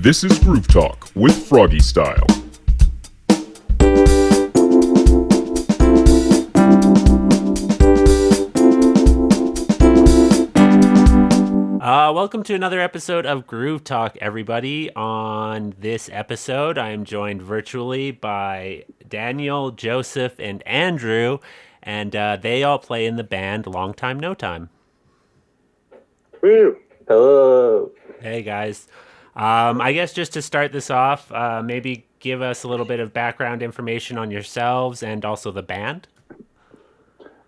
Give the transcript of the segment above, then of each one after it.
This is Groove Talk with Froggy Style. Welcome to another episode of Groove Talk, everybody. On this episode, I am joined virtually by Daniel, Joseph, and Andrew, and they all play in the band Long Time No Time. Woo! Hello. Hey, guys. I guess just to start this off, maybe give us a little bit of background information on yourselves and also the band.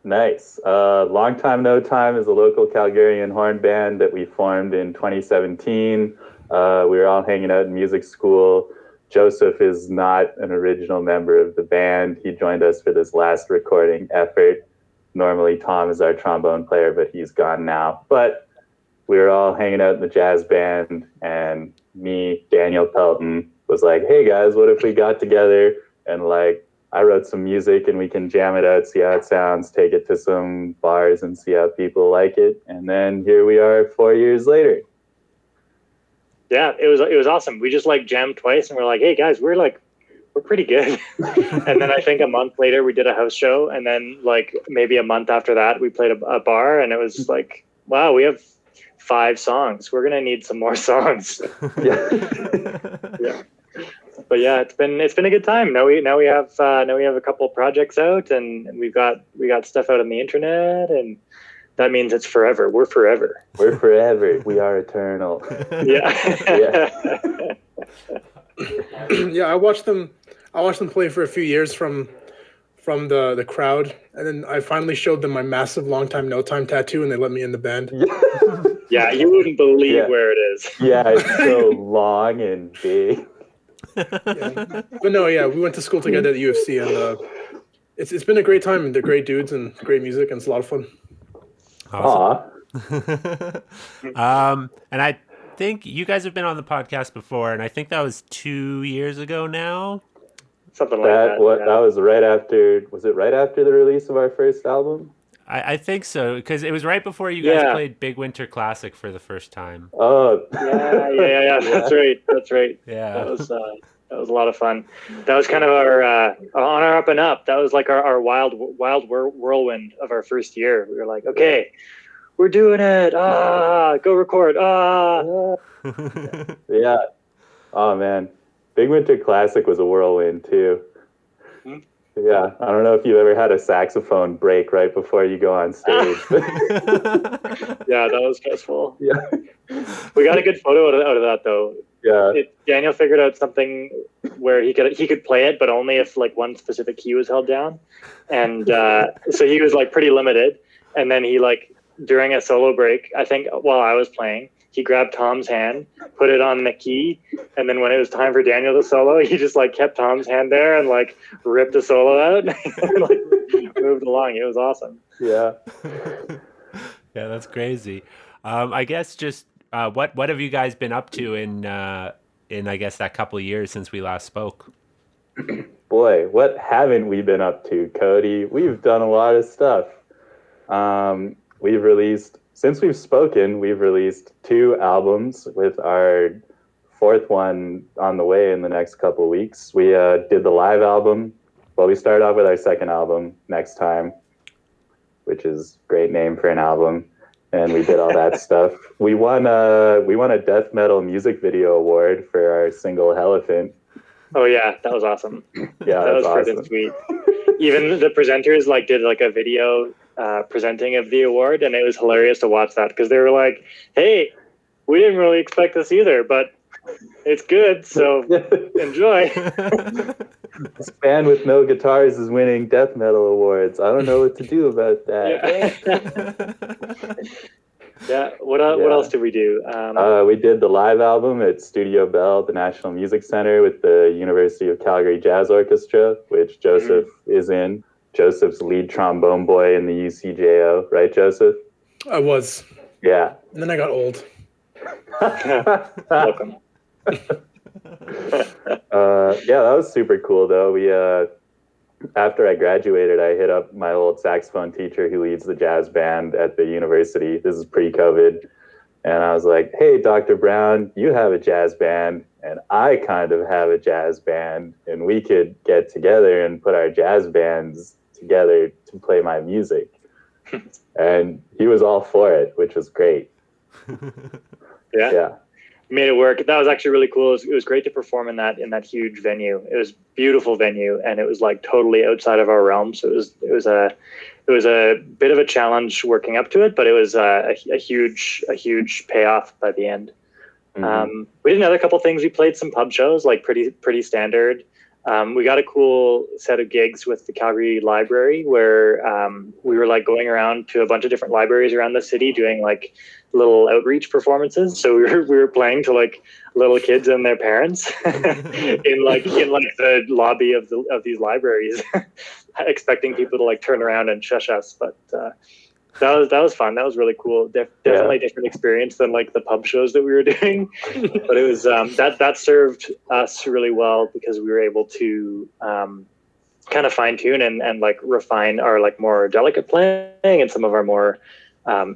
Nice. Long Time No Time is a local Calgarian horn band that we formed in 2017. We were all hanging out in music school. Joseph is not an original member of the band. He joined us for this last recording effort. Normally Tom is our trombone player, but he's gone now. But we were all hanging out in the jazz band, and me, Daniel Pelton, was like, hey guys, what if we got together and I wrote some music and we can jam it out, see how it sounds, take it to some bars and see how people like it. And then here we are 4 years later. Yeah, it was awesome. We just jammed twice and we're like, hey guys, we're pretty good. And then I think a month later we did a house show, and then maybe a month after that we played a bar, and it was like, wow, we have 5 songs. We're gonna need some more songs. Yeah. But yeah, it's been a good time. Now we have a couple of projects out, and we got stuff out on the internet, and that means it's forever. We're forever. We're forever. We are eternal. Yeah. Yeah, I watched them play for a few years from the crowd, and then I finally showed them my massive Long Time No Time tattoo, and they let me in the band. Yeah, you wouldn't believe where it is. Yeah, it's so long and big. Yeah. But no, yeah, we went to school together at the UFC, and it's been a great time, and they're great dudes and great music, and it's a lot of fun. Awesome. And I think you guys have been on the podcast before, and I think that was 2 years ago now. Something like that. That was right after. Was it right after the release of our first album? I think so, because it was right before you guys played Big Winter Classic for the first time. Oh, yeah. That's right. Yeah, that was a lot of fun. That was kind of our on our up and up. That was like our wild whirlwind of our first year. We were like, okay, we're doing it. Go record. Yeah. Oh man, Big Winter Classic was a whirlwind too. Mm-hmm. Yeah, I don't know if you've ever had a saxophone break right before you go on stage. Yeah, that was stressful. Yeah, we got a good photo out of that though. Yeah, Daniel figured out something where he could play it, but only if one specific key was held down, and so he was pretty limited. And then he during a solo break, I think while I was playing, he grabbed Tom's hand, put it on the key, and then when it was time for Daniel to solo, he just kept Tom's hand there and ripped the solo out and moved along. It was awesome. Yeah. Yeah, that's crazy. I guess just what have you guys been up to in I guess that couple of years since we last spoke? Boy, what haven't we been up to, Cody? We've done a lot of stuff. Since we've spoken, we've released 2 albums, with our 4th one on the way in the next couple of weeks. We did the live album. Well, we started off with our 2nd album, Next Time, which is a great name for an album. And we did all that stuff. We won a death metal music video award for our single Elephant. Oh yeah, that was awesome. Yeah, that was awesome. Pretty sweet. Even the presenters did a video presenting of the award, and it was hilarious to watch that, because they were like, hey, we didn't really expect this either, but it's good, so enjoy. This band with no guitars is winning death metal awards. I don't know what to do about that. Yeah. What else did we do? We did the live album at Studio Bell, the National Music Center, with the University of Calgary Jazz Orchestra, which Joseph is in. Joseph's lead trombone boy in the UCJO, right, Joseph? I was. Yeah. And then I got old. Welcome. That was super cool, though. We after I graduated, I hit up my old saxophone teacher who leads the jazz band at the university. This is pre-COVID. And I was like, hey, Dr. Brown, you have a jazz band, and I kind of have a jazz band, and we could get together and put our jazz bands together to play my music. And he was all for it, which was great. Yeah. Made it work. That was actually really cool. It was great to perform in that huge venue. It was a beautiful venue, and it was like totally outside of our realm. So it was a bit of a challenge working up to it, but it was a huge payoff by the end. Mm-hmm. We did another couple things. We played some pub shows, like pretty standard. We got a cool set of gigs with the Calgary Library, where we were like going around to a bunch of different libraries around the city doing like little outreach performances. So we were playing to like little kids and their parents in the lobby of these libraries, expecting people to like turn around and shush us. But that was fun. That was really cool. Definitely different experience than like the pub shows that we were doing. But it was that served us really well, because we were able to kind of fine tune and like refine our like more delicate playing and some of our more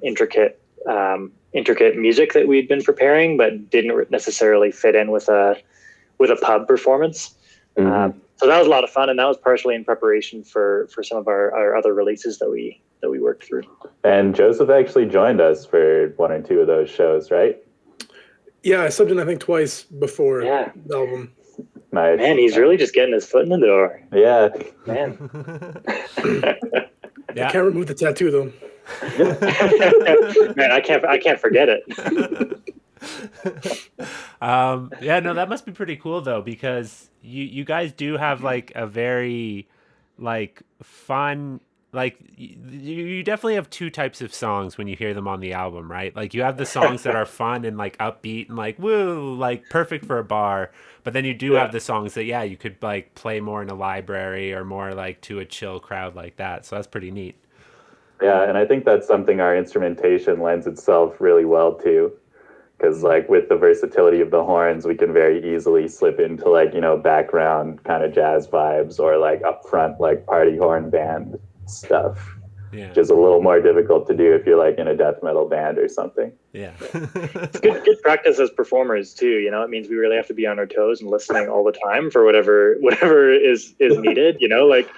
intricate music that we'd been preparing, but didn't necessarily fit in with a pub performance. Mm-hmm. So that was a lot of fun, and that was partially in preparation for some of our other releases that we worked through. And Joseph actually joined us for one or two of those shows, right? Yeah, I subbed in I think twice before the album. Nice. Man, he's really just getting his foot in the door. Yeah. Man. I can't remove the tattoo though. Man, I can't forget it. That must be pretty cool though, because you guys do have like a very like fun, like you definitely have two types of songs when you hear them on the album, right? Like you have the songs that are fun and like upbeat and like woo, like perfect for a bar, but then you do have the songs that you could like play more in a library or more like to a chill crowd like that. So that's pretty neat. Yeah, and I think that's something our instrumentation lends itself really well to, because like with the versatility of the horns, we can very easily slip into like, background kind of jazz vibes, or like up front like party horn band stuff, which is a little more difficult to do if you're like in a death metal band or something. It's good practice as performers too. It means we really have to be on our toes and listening all the time for whatever is needed. Like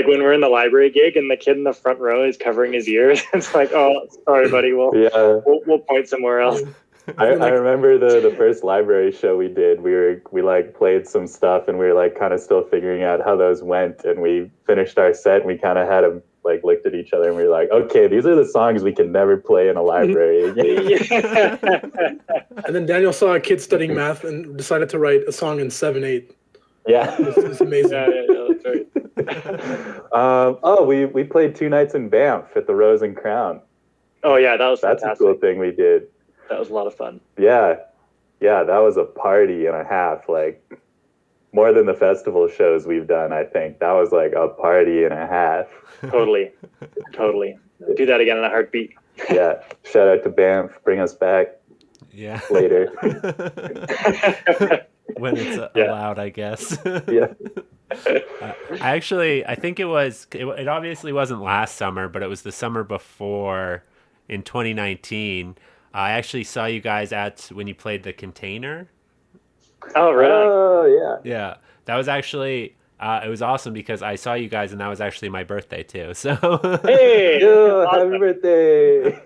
when we're in the library gig and the kid in the front row is covering his ears, it's like, oh, sorry, buddy, we'll point somewhere else. I remember the first library show we did. We like played some stuff, and we were like kind of still figuring out how those went. And we finished our set, and we kind of had them like looked at each other, and we were like, okay, these are the songs we can never play in a library again. And then Daniel saw a kid studying math and decided to write a song in 7/8. Yeah, it's amazing. That's right. We played 2 nights in Banff at the Rose and Crown. Oh yeah, that's a cool thing we did. That was a lot of fun. Yeah, that was a party and a half, like more than the festival shows we've done, I think. That was like a party and a half. Totally. Do that again in a heartbeat. Yeah, shout out to Banff, bring us back later. When it's allowed, I guess. Yeah. I think it obviously wasn't last summer, but it was the summer before in 2019. I actually saw you guys when you played the Container. Oh, right. Oh, yeah. Yeah. That was actually, it was awesome because I saw you guys and that was actually my birthday too. So. Hey! Awesome. Happy birthday!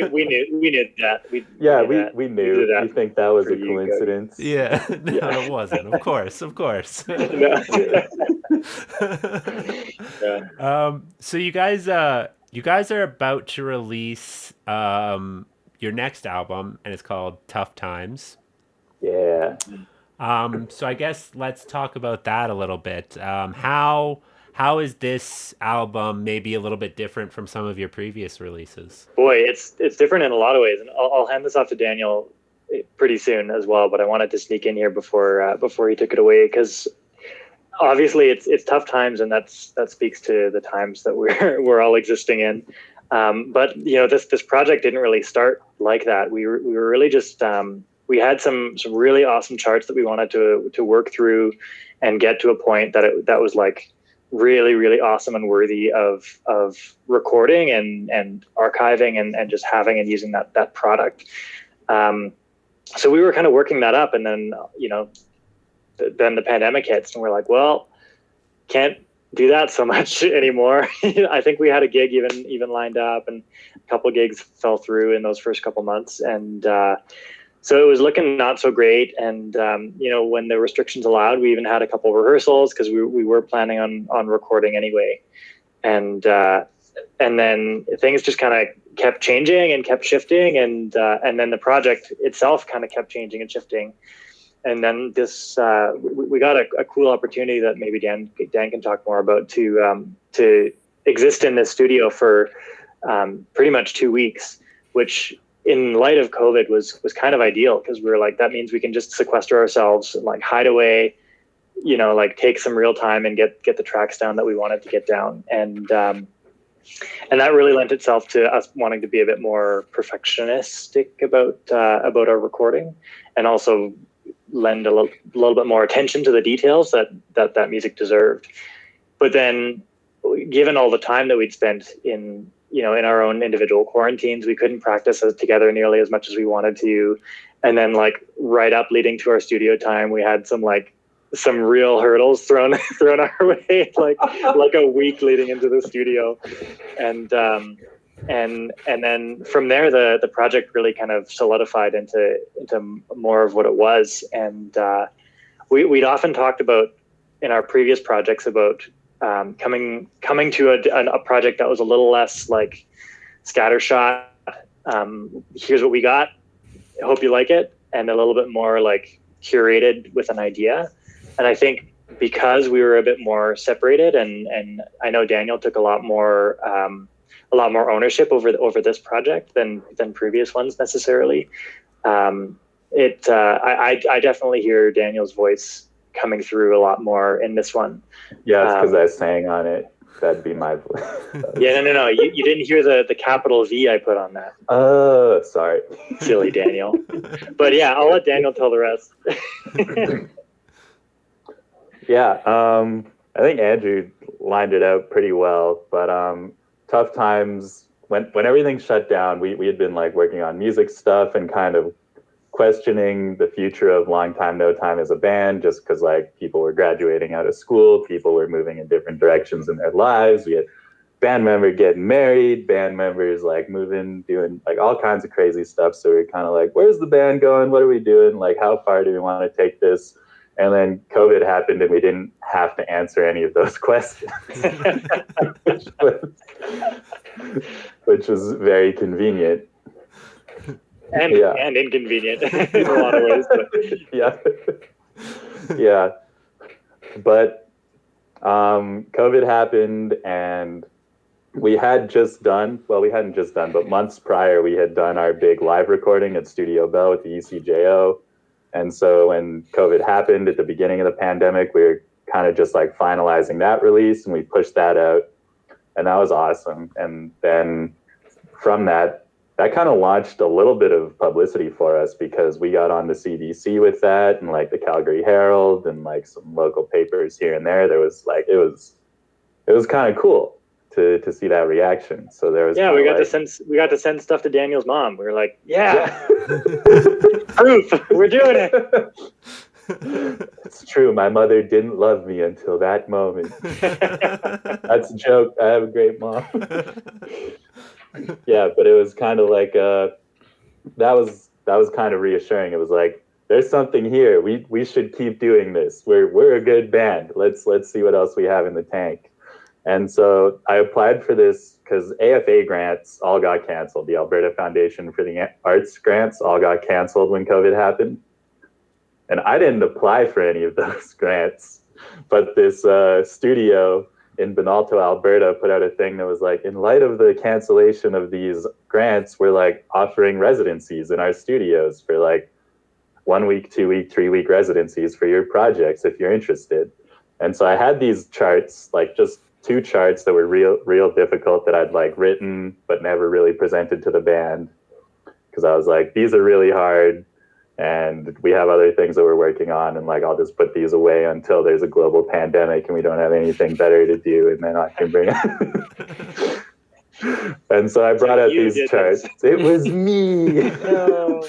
we knew that. We knew. We think that was a coincidence. Yeah. No, it wasn't. Of course. So you guys are about to release your next album, and it's called Tough Times. Yeah. So I guess let's talk about that a little bit. How is this album maybe a little bit different from some of your previous releases? Boy, it's different in a lot of ways, and I'll hand this off to Daniel pretty soon as well. But I wanted to sneak in here before he took it away, because obviously it's tough times, and that speaks to the times that we're all existing in. But this project didn't really start like that. We were really just we had some really awesome charts that we wanted to work through and get to a point that was like really, really awesome and worthy of recording and archiving and just having and using that product. So we were kind of working that up, and then, then the pandemic hits, and we're like, well, can't do that so much anymore. I think we had a gig even lined up, and a couple of gigs fell through in those first couple months. And so it was looking not so great. And, when the restrictions allowed, we even had a couple of rehearsals because we were planning on recording anyway. And then things just kind of kept changing and kept shifting. And then the project itself kind of kept changing and shifting. And then this, we got a cool opportunity that maybe Dan can talk more about to exist in this studio for pretty much 2 weeks, which in light of COVID was kind of ideal, because we were like, that means we can just sequester ourselves and like hide away, like take some real time and get the tracks down that we wanted to get down. And that really lent itself to us wanting to be a bit more perfectionistic about our recording, and also lend a little bit more attention to the details that music deserved. But then, given all the time that we'd spent in our own individual quarantines, we couldn't practice together nearly as much as we wanted to. And then like right up leading to our studio time, we had some real hurdles thrown our way, like a week leading into the studio. And then from there, the project really kind of solidified into more of what it was. And we'd often talked about in our previous projects about coming to a project that was a little less like scattershot. Here's what we got. I hope you like it, and a little bit more like curated with an idea. And I think because we were a bit more separated, and I know Daniel took a lot more ownership over this project than previous ones necessarily. I definitely hear Daniel's voice coming through a lot more in this one. Yeah, it's because I sang on it. That'd be my voice. Yeah, no. You didn't hear the capital V I put on that. Oh, sorry. Silly Daniel. But yeah, I'll let Daniel tell the rest. Yeah, I think Andrew lined it out pretty well, but tough times when everything shut down, we had been like working on music stuff and kind of questioning the future of Long Time No Time as a band, just because like people were graduating out of school, people were moving in different directions in their lives. We had band members getting married, band members like moving, doing like all kinds of crazy stuff. So we were kind of like, where's the band going? What are we doing? Like, how far do we want to take this? And then COVID happened and we didn't have to answer any of those questions, which was very convenient. And inconvenient in a lot of ways. But. Yeah. But COVID happened, and we hadn't just done, but months prior, we had done our big live recording at Studio Bell with the ECJO. And so when COVID happened at the beginning of the pandemic, we were kind of just like finalizing that release, and we pushed that out, and that was awesome. And then from that kind of launched a little bit of publicity for us, because we got on the CBC with that, and like the Calgary Herald and like some local papers here and there. There was like, it was kind of cool to see that reaction. So there was, we got to send stuff to Daniel's mom. We were like, proof, we're doing it. It's true. My mother didn't love me until that moment. That's a joke. I have a great mom. Yeah, but it was kind of like that was kind of reassuring. It was like, there's something here. We should keep doing this. We're a good band. Let's see what else we have in the tank. And so I applied for this because AFA grants all got canceled. The Alberta Foundation for the Arts grants all got canceled when COVID happened. And I didn't apply for any of those grants, but this studio in Benalto, Alberta, put out a thing that was like, in light of the cancellation of these grants, we're like offering residencies in our studios for like 1 week, 2 week, 3 week residencies for your projects if you're interested. And so I had these charts, like just 2 charts that were real difficult that I'd like written but never really presented to the band, because I was like, these are really hard. and we have other things that we're working on, and like I'll just put these away until there's a global pandemic and we don't have anything better to do, and then I can bring it. And so I brought out these charts. It was me. No.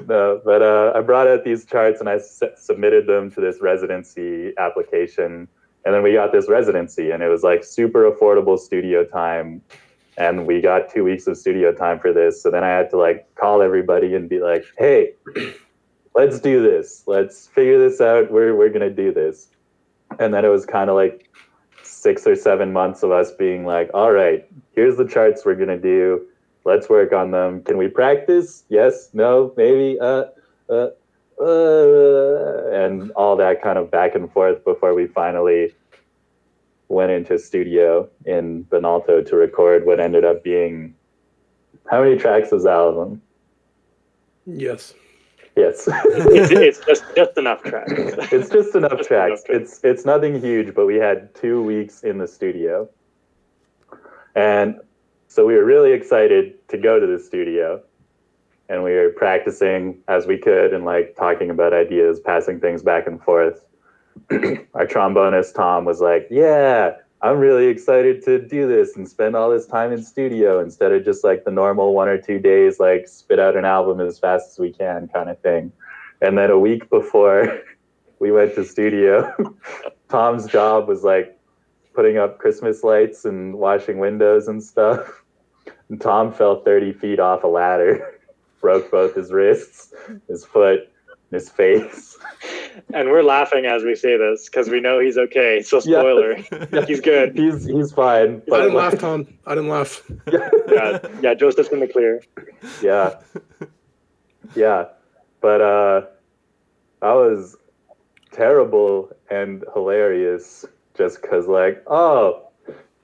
No, but I brought out these charts and I submitted them to this residency application, and then we got this residency, and it was like super affordable studio time, and we got 2 weeks of studio time for this. So then I had to like call everybody and be like, hey, let's do this. Let's figure this out. We're gonna do this. And then it was kind of like 6 or 7 months of us being like, all right, here's the charts we're gonna do. Let's work on them. Can we practice? Yes, no, maybe, and all that kind of back and forth before we finally went into studio in Benalto to record what ended up being, how many tracks is the album? Yes. Yes. It's just enough tracks. It's just enough tracks. It's nothing huge, but we had 2 weeks in the studio. And so we were really excited to go to the studio, and we were practicing as we could and like talking about ideas, passing things back and forth. Our trombonist, Tom, was like, yeah, I'm really excited to do this and spend all this time in studio instead of just like the normal 1 or 2 days, like spit out an album as fast as we can kind of thing. And then a week before we went to studio, Tom's job was like putting up Christmas lights and washing windows and stuff. And Tom fell 30 feet off a ladder, broke both his wrists, his foot, his face. And we're laughing as we say this because we know he's okay. So spoiler, Yeah. he's good. He's fine. I didn't laugh, Tom. I didn't laugh. Yeah, Joseph's in the clear. Yeah. But that was terrible and hilarious just because, like, oh,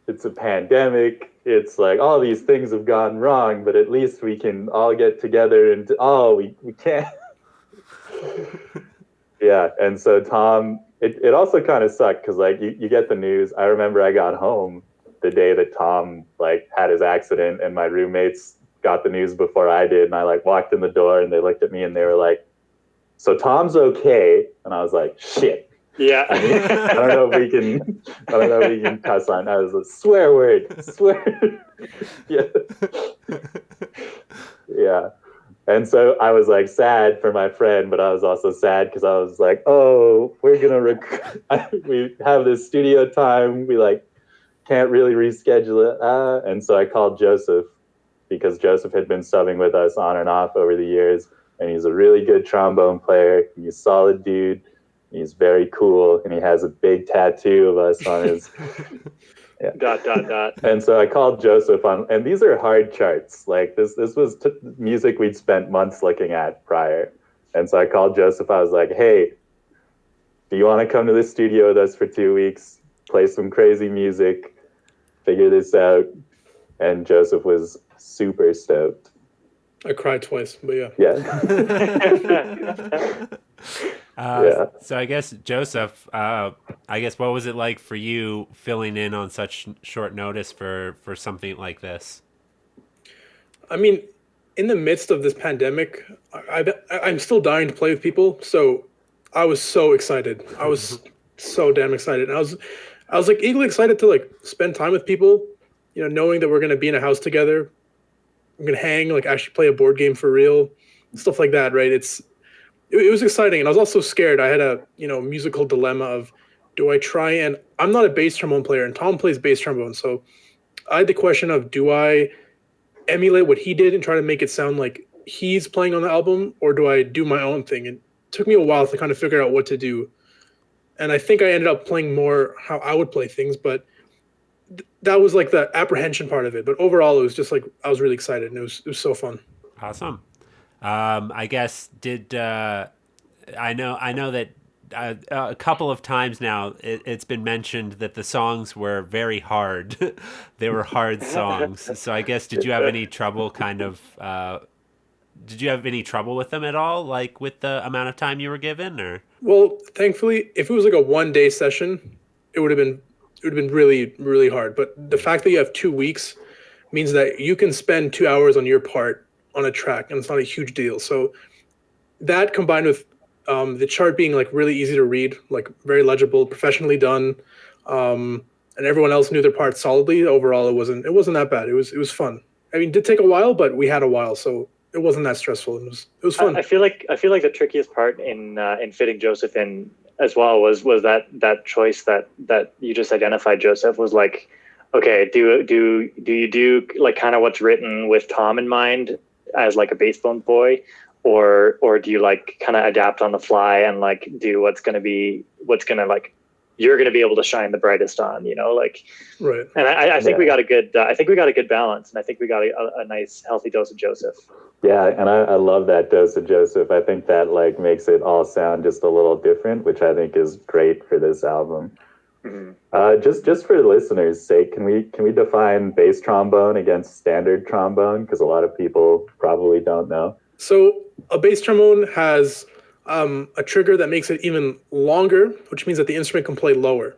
it's a pandemic. It's like all these things have gone wrong, but at least we can all get together and, we can't. Yeah, and so Tom, it also kind of sucked because, like, you get the news. I remember I got home the day that Tom, like, had his accident, and my roommates got the news before I did, and I, like, walked in the door, and they looked at me, and they were like, so Tom's okay? And I was like, shit. Yeah. I don't know if we can cuss on. I was like, swear word. Yeah. And so I was like sad for my friend, but I was also sad because I was like, oh, we're gonna we have this studio time. We like can't really reschedule it. And so I called Joseph because Joseph had been subbing with us on and off over the years, and he's a really good trombone player. He's a solid dude. He's very cool, and he has a big tattoo of us on his. Yeah. ... And so I called Joseph on, and these are hard charts. Like this was music we'd spent months looking at prior. And so I called Joseph. I was like, hey, do you want to come to the studio with us for 2 weeks, play some crazy music, figure this out? And Joseph was super stoked. I cried twice, but yeah. Yeah. So I guess, Joseph, what was it like for you filling in on such short notice for something like this? I mean, in the midst of this pandemic, I'm still dying to play with people. So I was so excited. I was so damn excited. And I was like equally excited to like spend time with people, you know, knowing that we're going to be in a house together. I'm going to hang, like actually play a board game for real, stuff like that. Right. It was exciting. And I was also scared. I had a, musical dilemma of, do I try and I'm not a bass trombone player, and Tom plays bass trombone. So I had the question of, do I emulate what he did and try to make it sound like he's playing on the album, or do I do my own thing? And it took me a while to kind of figure out what to do. And I think I ended up playing more how I would play things, but that was like the apprehension part of it. But overall, it was just like, I was really excited, and it was so fun. Awesome. I guess I know that a couple of times now it's been mentioned that the songs were very hard. They were hard songs. So I guess, did you have any trouble with them at all, like with the amount of time you were given, or? Well, thankfully, if it was like a 1-day session, it would have been really, really hard. But the fact that you have 2 weeks means that you can spend 2 hours on your part on a track, and it's not a huge deal. So that combined with the chart being like really easy to read, like very legible, professionally done, and everyone else knew their part solidly. Overall, it wasn't that bad. It was fun. I mean, it did take a while, but we had a while, so it wasn't that stressful. It was fun. I feel like the trickiest part in fitting Joseph in as well was that choice that you just identified, Joseph, was like, okay, do you do like kind of what's written with Tom in mind as like a bass bone boy, or do you like kind of adapt on the fly and like do what's gonna like you're gonna be able to shine the brightest on, like. Right. And I think we got a good balance, and I think we got a nice healthy dose of Joseph. Yeah, and I love that dose of Joseph. I think that like makes it all sound just a little different, which I think is great for this album. Mm-hmm. Just for the listeners' sake, can we define bass trombone against standard trombone? Because a lot of people probably don't know. So a bass trombone has a trigger that makes it even longer, which means that the instrument can play lower.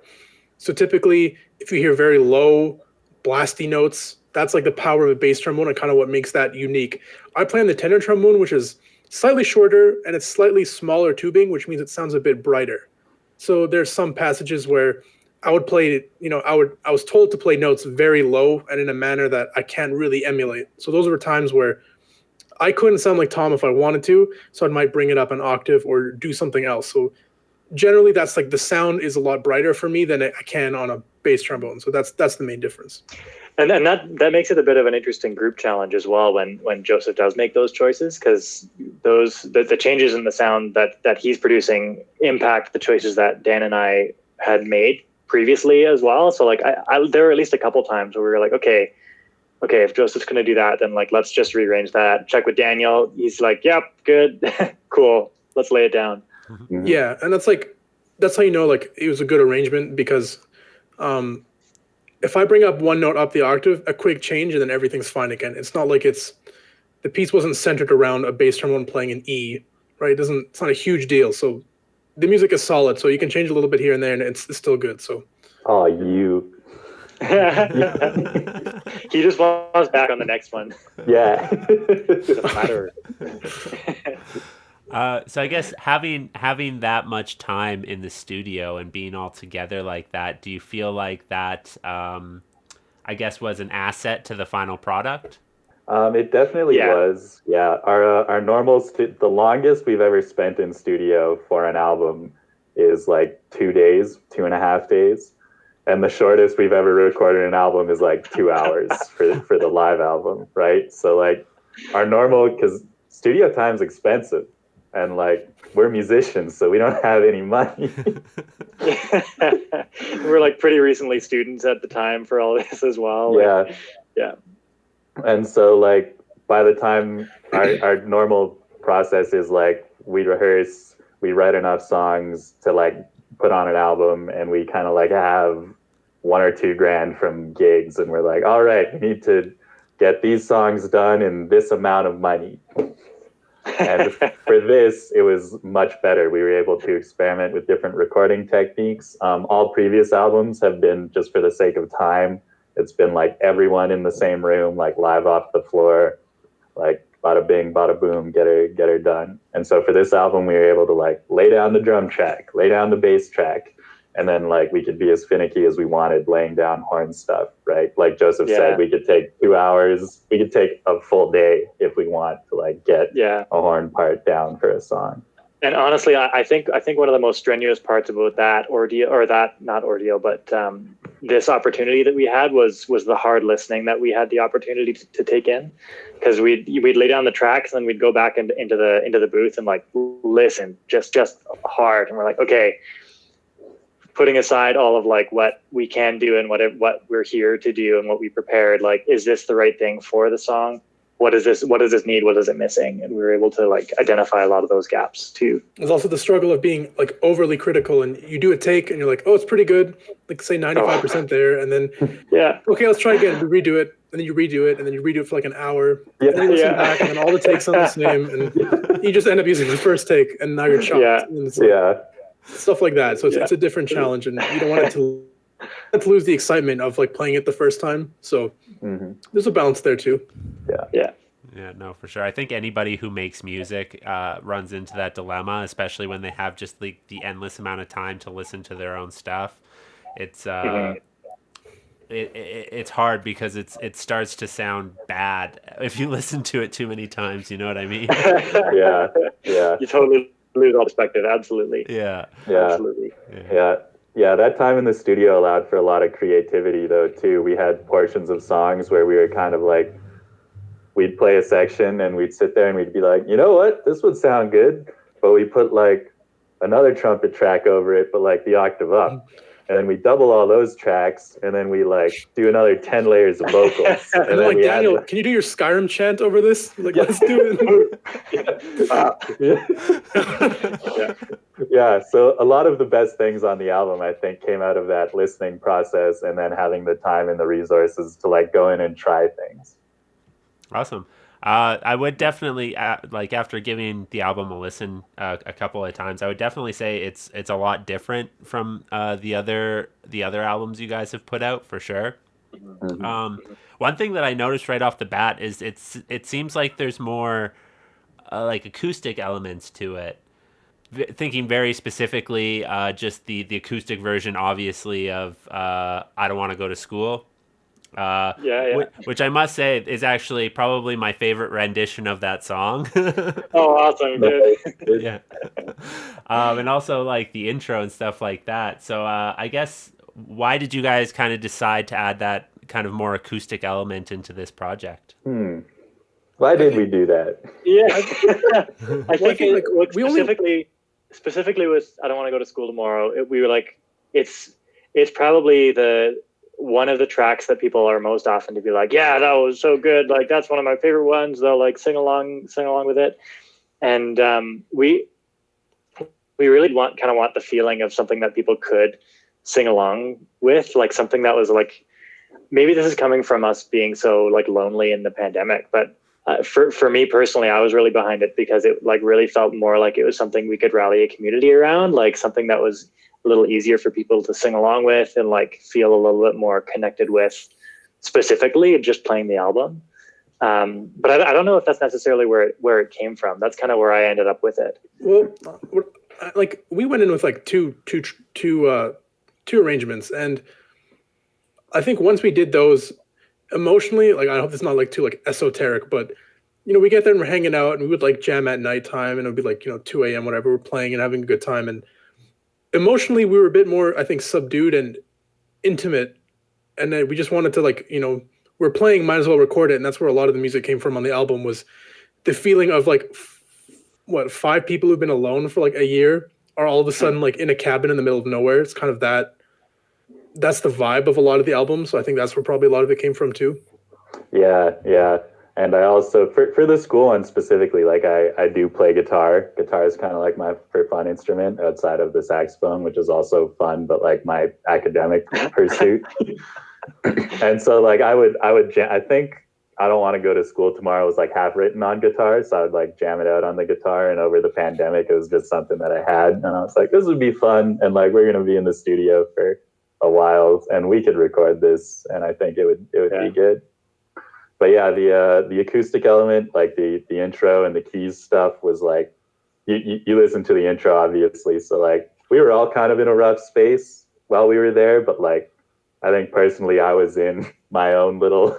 So typically, if you hear very low, blasty notes, that's like the power of a bass trombone and kind of what makes that unique. I play on the tenor trombone, which is slightly shorter and it's slightly smaller tubing, which means it sounds a bit brighter. So there's some passages where I would play, I was told to play notes very low and in a manner that I can't really emulate. So those were times where I couldn't sound like Tom if I wanted to, so I might bring it up an octave or do something else. So generally, that's like the sound is a lot brighter for me than I can on a bass trombone. So that's the main difference. And that makes it a bit of an interesting group challenge as well when Joseph does make those choices, because the changes in the sound that he's producing impact the choices that Dan and I had made previously as well. So like there were at least a couple times where we were like, okay, if Joseph's going to do that, then like, let's just rearrange that. Check with Daniel. He's like, yep, good. Cool. Let's lay it down. Mm-hmm. Yeah. And that's how you know, like it was a good arrangement, because if I bring up one note up the octave, a quick change and then everything's fine again. It's not like the piece wasn't centered around a bass trombone playing an E, right? It's not a huge deal. So the music is solid. So you can change a little bit here and there and it's still good. So. Oh, you. He just wants back on the next one. Yeah. Doesn't matter. So I guess having that much time in the studio and being all together like that, do you feel like that, I guess, was an asset to the final product? It definitely was. Yeah. Our the longest we've ever spent in studio for an album is like 2.5 days. And the shortest we've ever recorded an album is like 2 hours for the live album, right? So like our normal, because studio time's expensive, and like we're musicians, so we don't have any money. We're like pretty recently students at the time for all this as well. Yeah. Yeah. And so like by the time our normal process is like we rehearse, we write enough songs to like put on an album, and we kind of like have $1 or $2 grand from gigs, and we're like, all right, we need to get these songs done in this amount of money. And for this, it was much better. We were able to experiment with different recording techniques. All previous albums have been just for the sake of time. It's been like everyone in the same room, like live off the floor, like bada bing, bada boom, get her done. And so for this album, we were able to like lay down the drum track, lay down the bass track, and then like we could be as finicky as we wanted laying down horn stuff, right? Like Joseph said, we could take 2 hours, we could take a full day if we want to like get a horn part down for a song. And honestly, I think one of the most strenuous parts about that ordeal, or that not ordeal, but this opportunity that we had was the hard listening that we had the opportunity to take in, because we'd lay down the tracks and then we'd go back into the booth and like listen just hard, and we're like, okay, putting aside all of like what we can do and what we're here to do and what we prepared, like, is this the right thing for the song? What does this need? What is it missing? And we were able to like identify a lot of those gaps too. There's also the struggle of being like overly critical, and you do a take and you're like, oh, it's pretty good. Like say 95% there. And then, okay, let's try again. We redo it. And then you redo it, and then you redo it for like an hour. Yeah. And then you listen back, and then all the takes sound the same. And you just end up using the first take, and now you're chopped. Yeah. And it's like, stuff like that. So it's a different challenge, and you don't want it to lose the excitement of like playing it the first time. So there's a balance there too. Yeah. Yeah, no, for sure. I think anybody who makes music runs into that dilemma, especially when they have just like the endless amount of time to listen to their own stuff. It's it's hard because it starts to sound bad if you listen to it too many times. You know what I mean? Yeah, yeah, You totally lose all perspective. Absolutely. Yeah. Absolutely. yeah. Yeah, that time in the studio allowed for a lot of creativity, though, too. We had portions of songs where we were kind of like, we'd play a section and we'd sit there and we'd be like, you know what, this would sound good, but we put like another trumpet track over it, but like the octave up. And then we double all those tracks, and then we like do another 10 layers of vocals. And And then like, we Daniel, add, can you do your Skyrim chant over this? Like, let's do it. yeah, so a lot of the best things on the album, I think, came out of that listening process and then having the time and the resources to like go in and try things. Awesome. I would definitely like after giving the album a listen a couple of times, I would definitely say it's a lot different from the other albums you guys have put out for sure. One thing that I noticed right off the bat is it seems like there's more like acoustic elements to it. Thinking very specifically, just the acoustic version, obviously, of "I Don't Want to Go to School." Which I must say is actually probably my favorite rendition of that song. Oh, awesome. Good. Yeah. And also like the intro and stuff like that. So I guess why did you guys kind of decide to add that kind of more acoustic element into this project? Why did we do that? Yeah. I think like, specifically with "I Don't Want to Go to School Tomorrow," we were like, it's probably one of the tracks that people are most often to be like, yeah, that was so good. Like, that's one of my favorite ones. They'll like sing along with it. And we really want the feeling of something that people could sing along with, like something that was like, maybe this is coming from us being so like lonely in the pandemic, but for me personally, I was really behind it because it like really felt more like it was something we could rally a community around, like something that was a little easier for people to sing along with and like feel a little bit more connected with, specifically just playing the album. But I don't know if that's necessarily where it came from. That's kind of where I ended up with it. Well, like we went in with like two arrangements, and I think once we did those, emotionally, like I hope it's not like too like esoteric, but you know, we get there and we're hanging out and we would like jam at nighttime and it would be like, you know, 2 a.m. whatever, we're playing and having a good time, and emotionally we were a bit more, I think, subdued and intimate, and then we just wanted to like, you know, we're playing, might as well record it, and that's where a lot of the music came from on the album, was the feeling of like 5 people who've been alone for like a year are all of a sudden like in a cabin in the middle of nowhere. It's kind of that's the vibe of a lot of the album, so I think that's where probably a lot of it came from too. Yeah. And I also, for the school one specifically, like I do play guitar. Guitar is kind of like my fun instrument outside of the saxophone, which is also fun, but like my academic pursuit. And so like I think "I Don't Want to Go to School Tomorrow" was like half written on guitar. So I would like jam it out on the guitar, and over the pandemic, it was just something that I had. And I was like, this would be fun. And like, we're going to be in the studio for a while and we could record this. And I think it would be good. But yeah, the acoustic element, like the intro and the keys stuff, was like, you listen to the intro, obviously. So like, we were all kind of in a rough space while we were there, but like, I think personally I was in my own little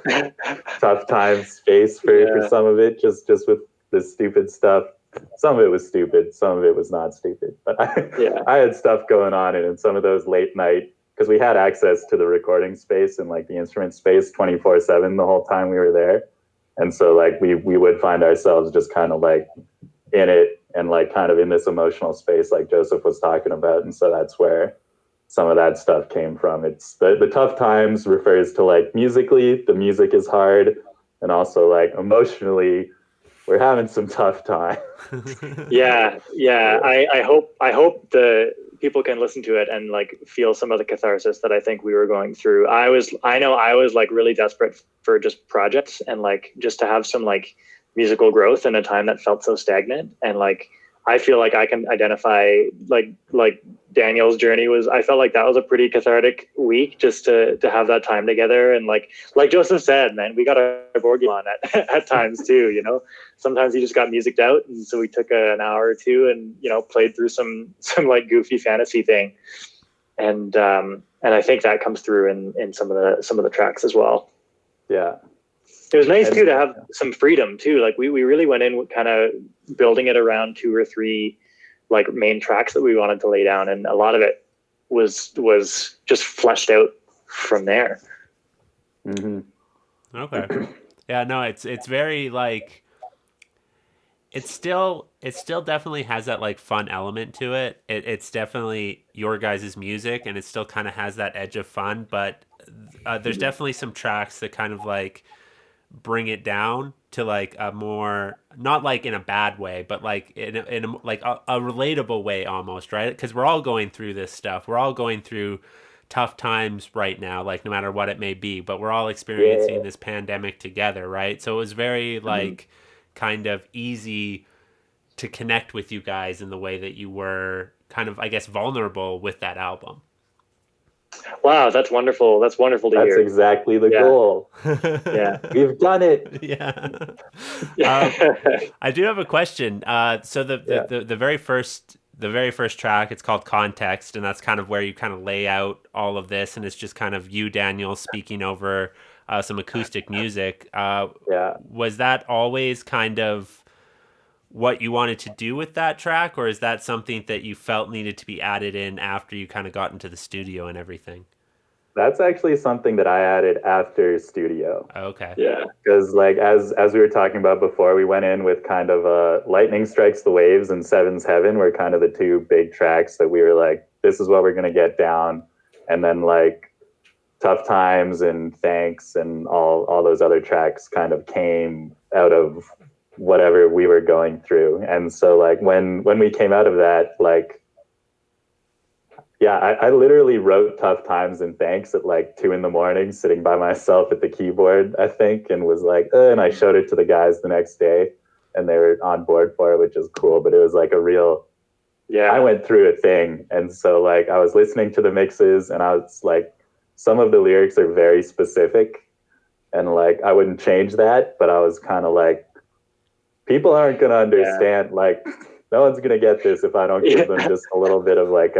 tough time space for some of it, just with this stupid stuff. Some of it was stupid, some of it was not stupid, but I had stuff going on, and in some of those late night, because we had access to the recording space and like the instrument space 24/7 the whole time we were there. And so like we would find ourselves just kind of like in it and like kind of in this emotional space like Joseph was talking about. And so that's where some of that stuff came from. It's the tough times refers to like musically, the music is hard, and also like emotionally, we're having some tough time. Yeah. I hope the people can listen to it and like feel some of the catharsis that I think we were going through. I know I was like really desperate for just projects and like just to have some like musical growth in a time that felt so stagnant. And like I feel like I can identify like Daniel's journey was. I felt like that was a pretty cathartic week just to have that time together, and like Joseph said, man, we got our board game on at times too. You know, sometimes he just got musiced out, and so we took an hour or two and played through some like goofy fantasy thing, and I think that comes through in some of the tracks as well. Yeah. It was nice too to have some freedom too. Like we really went in kind of building it around 2 or 3 like main tracks that we wanted to lay down, and a lot of it was just fleshed out from there. Mm-hmm. Okay. Yeah, no, it's very like it still definitely has that like fun element to it. It's definitely your guys' music, and it still kind of has that edge of fun, but there's definitely some tracks that kind of like bring it down to like a more, not like in a bad way, but like in a like a relatable way almost, right? Because we're all going through this stuff. We're all going through tough times right now, like no matter what it may be, but we're all experiencing this pandemic together, right? So it was very like kind of easy to connect with you guys in the way that you were kind of, I guess, vulnerable with that album. Wow, that's wonderful. That's wonderful to hear. That's exactly the goal. Yeah. We've done it. Yeah. I do have a question. So the very first track, it's called Context, and that's kind of where you kind of lay out all of this, and it's just kind of you, Daniel, speaking over some acoustic music. Was that always kind of what you wanted to do with that track, or is that something that you felt needed to be added in after you kind of got into the studio and everything? That's actually something that I added after studio. Okay. Yeah. Because like as we were talking about before, we went in with kind of Lightning Strikes the Waves and Seven's Heaven were kind of the 2 big tracks that we were like, this is what we're going to get down. And then like Tough Times and Thanks and all those other tracks kind of came out of whatever we were going through. And so like when we came out of that, like I literally wrote Tough Times and Thanks at like 2 a.m, sitting by myself at the keyboard, I think, and was like, and I showed it to the guys the next day, and they were on board for it, which is cool. But it was like a real, I went through a thing. And so like I was listening to the mixes, and I was like, some of the lyrics are very specific, and like I wouldn't change that, but I was kind of like, people aren't going to understand, like no one's going to get this if I don't give them just a little bit of like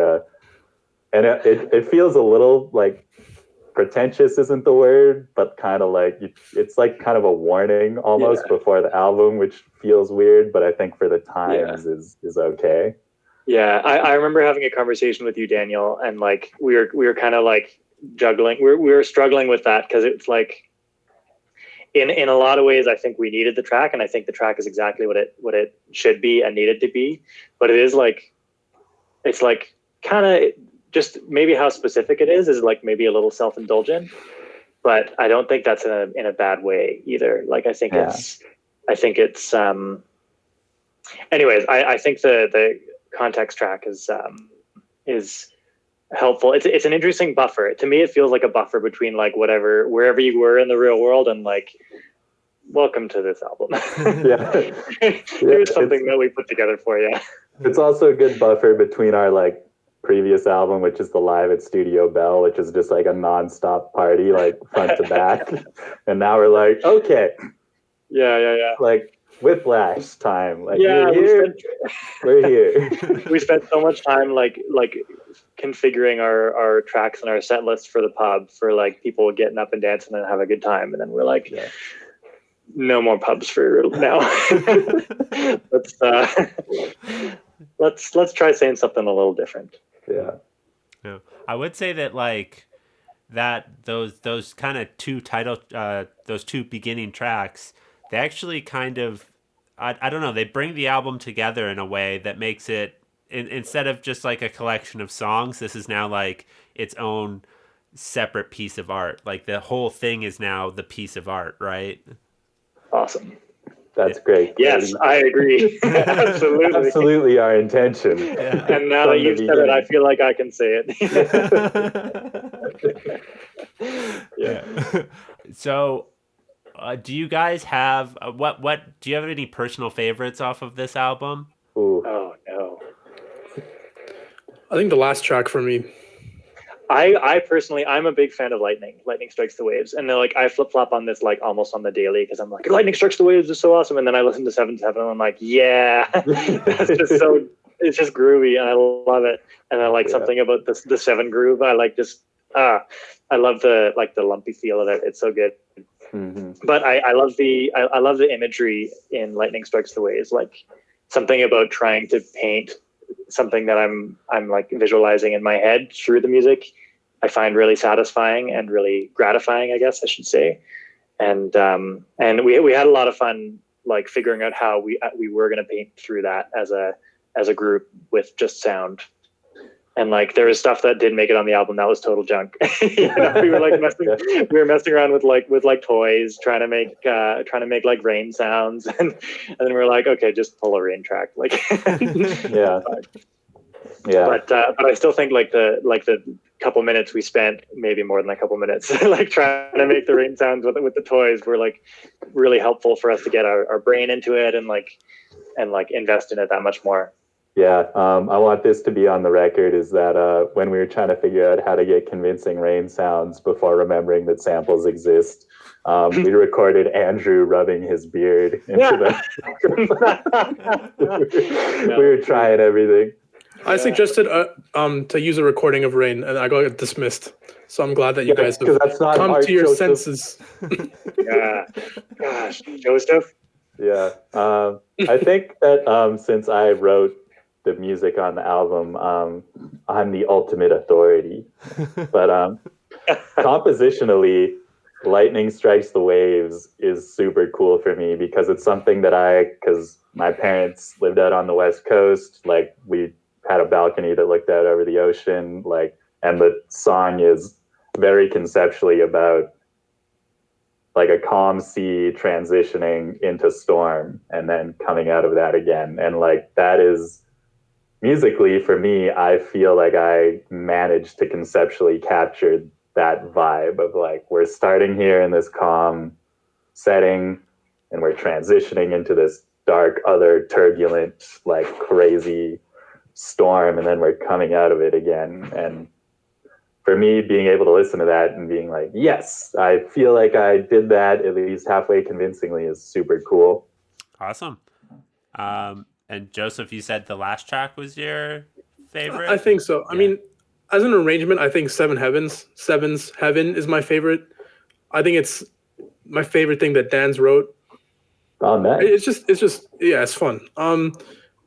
and it feels a little like pretentious isn't the word, but kind of like it's like kind of a warning almost before the album, which feels weird, but I think for the times is okay. Yeah, I remember having a conversation with you, Daniel, and like we were kind of like juggling. We were struggling with that because it's like in a lot of ways, I think we needed the track, and I think the track is exactly what it should be and needed to be. But it is like, it's like kind of just maybe how specific it is like maybe a little self-indulgent, but I don't think that's in a bad way either. Like I think it's anyways, I think the Context track is helpful. It's an interesting buffer. To me, it feels like a buffer between like wherever you were in the real world and like, welcome to this album. Here's something that we put together for you. It's also a good buffer between our like previous album, which is the Live at Studio Bell, which is just like a non-stop party, like front to back. And now we're like, okay. Yeah. Like Whiplash time. Like we're here. We spent so much time like configuring our tracks and our set lists for the pub for like people getting up and dancing and have a good time, and then we're like, no more pubs for now. let's try saying something a little different. Yeah. I would say that like those kind of 2 title those 2 beginning tracks, they actually kind of I don't know, they bring the album together in a way that makes it instead of just like a collection of songs, this is now like its own separate piece of art. Like the whole thing is now the piece of art, right? Awesome. That's great. Yes, I agree. Absolutely. Absolutely our intention. Yeah. And now that you've said it, I feel like I can say it. Yeah. So do you guys have what do you have any personal favorites off of this album? Ooh. Oh no. I think the last track for me. I personally, I'm a big fan of Lightning. Lightning Strikes the Waves, and then like I flip flop on this like almost on the daily because I'm like, Lightning Strikes the Waves is so awesome, and then I listen to 7-7 and I'm like, yeah, that's just so, it's just groovy and I love it, and I like something about the 7 groove. I like just I love the lumpy feel of it. It's so good. Mm-hmm. But I love I love the imagery in Lightning Strikes the Waves, like something about trying to paint something that I'm like visualizing in my head through the music. I find really satisfying and really gratifying, I guess I should say. And we had a lot of fun, like figuring out how we were going to paint through that as a group with just sound. And like there was stuff that didn't make it on the album that was total junk. We were like messing around with like toys, trying to make like rain sounds, and then we were like, okay, just pull a rain track, like yeah. But I still think like the couple minutes we spent, maybe more than a couple minutes, like trying to make the rain sounds with the toys were like really helpful for us to get our brain into it and invest in it that much more. Yeah, I want this to be on the record is that when we were trying to figure out how to get convincing rain sounds before remembering that samples exist, we recorded Andrew rubbing his beard into we were trying everything. I suggested to use a recording of Rain, and I got dismissed. So I'm glad that you guys have come art, to your Joseph. senses. Yeah, gosh, Joseph. Yeah, I think that since I wrote the music on the album, I'm the ultimate authority. But compositionally, Lightning Strikes the Waves is super cool for me because it's something that because my parents lived out on the West Coast, like we had a balcony that looked out over the ocean, like, and the song is very conceptually about like a calm sea transitioning into storm and then coming out of that again. And like that is musically for me, I feel like I managed to conceptually capture that vibe of like we're starting here in this calm setting and we're transitioning into this dark, other turbulent, like crazy storm, and then we're coming out of it again. And for me, being able to listen to that and being like, yes, I feel like I did that at least halfway convincingly is super cool. Awesome. And Joseph, you said the last track was your favorite? I think so. I mean, as an arrangement, I think Seven's Heaven is my favorite. I think it's my favorite thing that Dan's wrote. Oh, nice. It's just yeah, it's fun.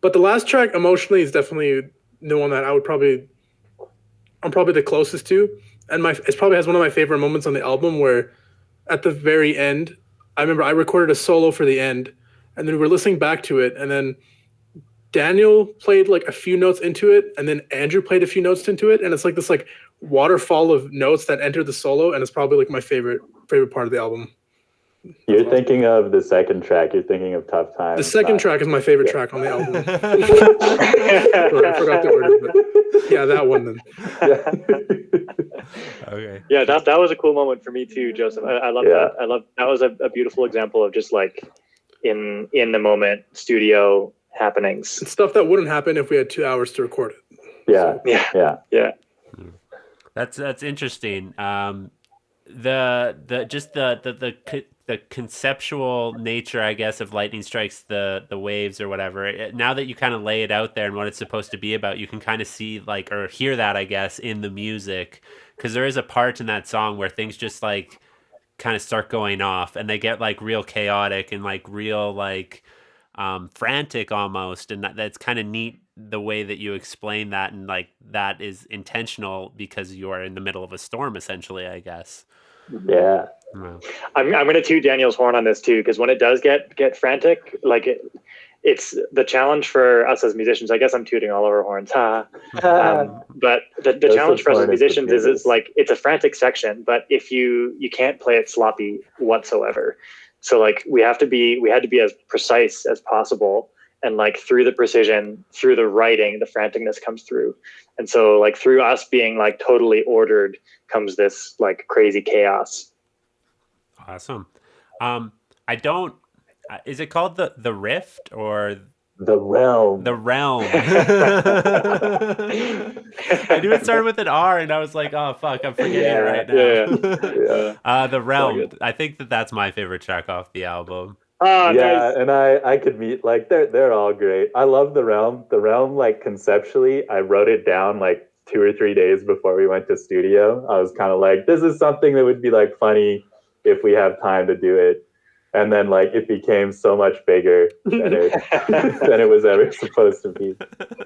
But the last track emotionally is definitely the one that I'm probably the closest to, and it probably has one of my favorite moments on the album where at the very end, I remember I recorded a solo for the end, and then we were listening back to it, and then Daniel played like a few notes into it, and then Andrew played a few notes into it, and it's like this like waterfall of notes that enter the solo, and it's probably like my favorite part of the album. You're thinking of the second track. You're thinking of Tough Times. The second track is my favorite track on the album. Sorry, I forgot the order, but yeah, that one then. Okay. Yeah, that was a cool moment for me too, Joseph. I love that. That was a beautiful example of just like in the moment studio happenings. It's stuff that wouldn't happen if we had 2 hours to record it. Yeah. That's interesting. The conceptual nature, I guess, of Lightning Strikes the Waves or whatever. Now that you kind of lay it out there and what it's supposed to be about, you can kind of see like or hear that, I guess, in the music, because there is a part in that song where things just like kind of start going off and they get like real chaotic and like real like frantic almost, and that's kind of neat the way that you explain that, and like that is intentional because you are in the middle of a storm essentially, I guess. Yeah. I'm going to toot Daniel's horn on this too, because when it does get frantic, like it's the challenge for us as musicians. I guess I'm tooting all over horns, but the challenge for us as musicians is it's a frantic section, but if you can't play it sloppy whatsoever. So like we had to be as precise as possible, and like through the precision, through the writing, the franticness comes through. And so like through us being like totally ordered comes this like crazy chaos. Awesome. Is it called the Rift or The Realm. The Realm. I knew it started with an R, and I was like, "Oh fuck, I'm forgetting it right now." The Realm. I think that's my favorite track off the album. Oh, yeah, nice. and I could meet like they're all great. I love The Realm. The Realm, like conceptually, I wrote it down like 2 or 3 days before we went to studio. I was kind of like, this is something that would be like funny if we have time to do it. And then like it became so much bigger than it was ever supposed to be.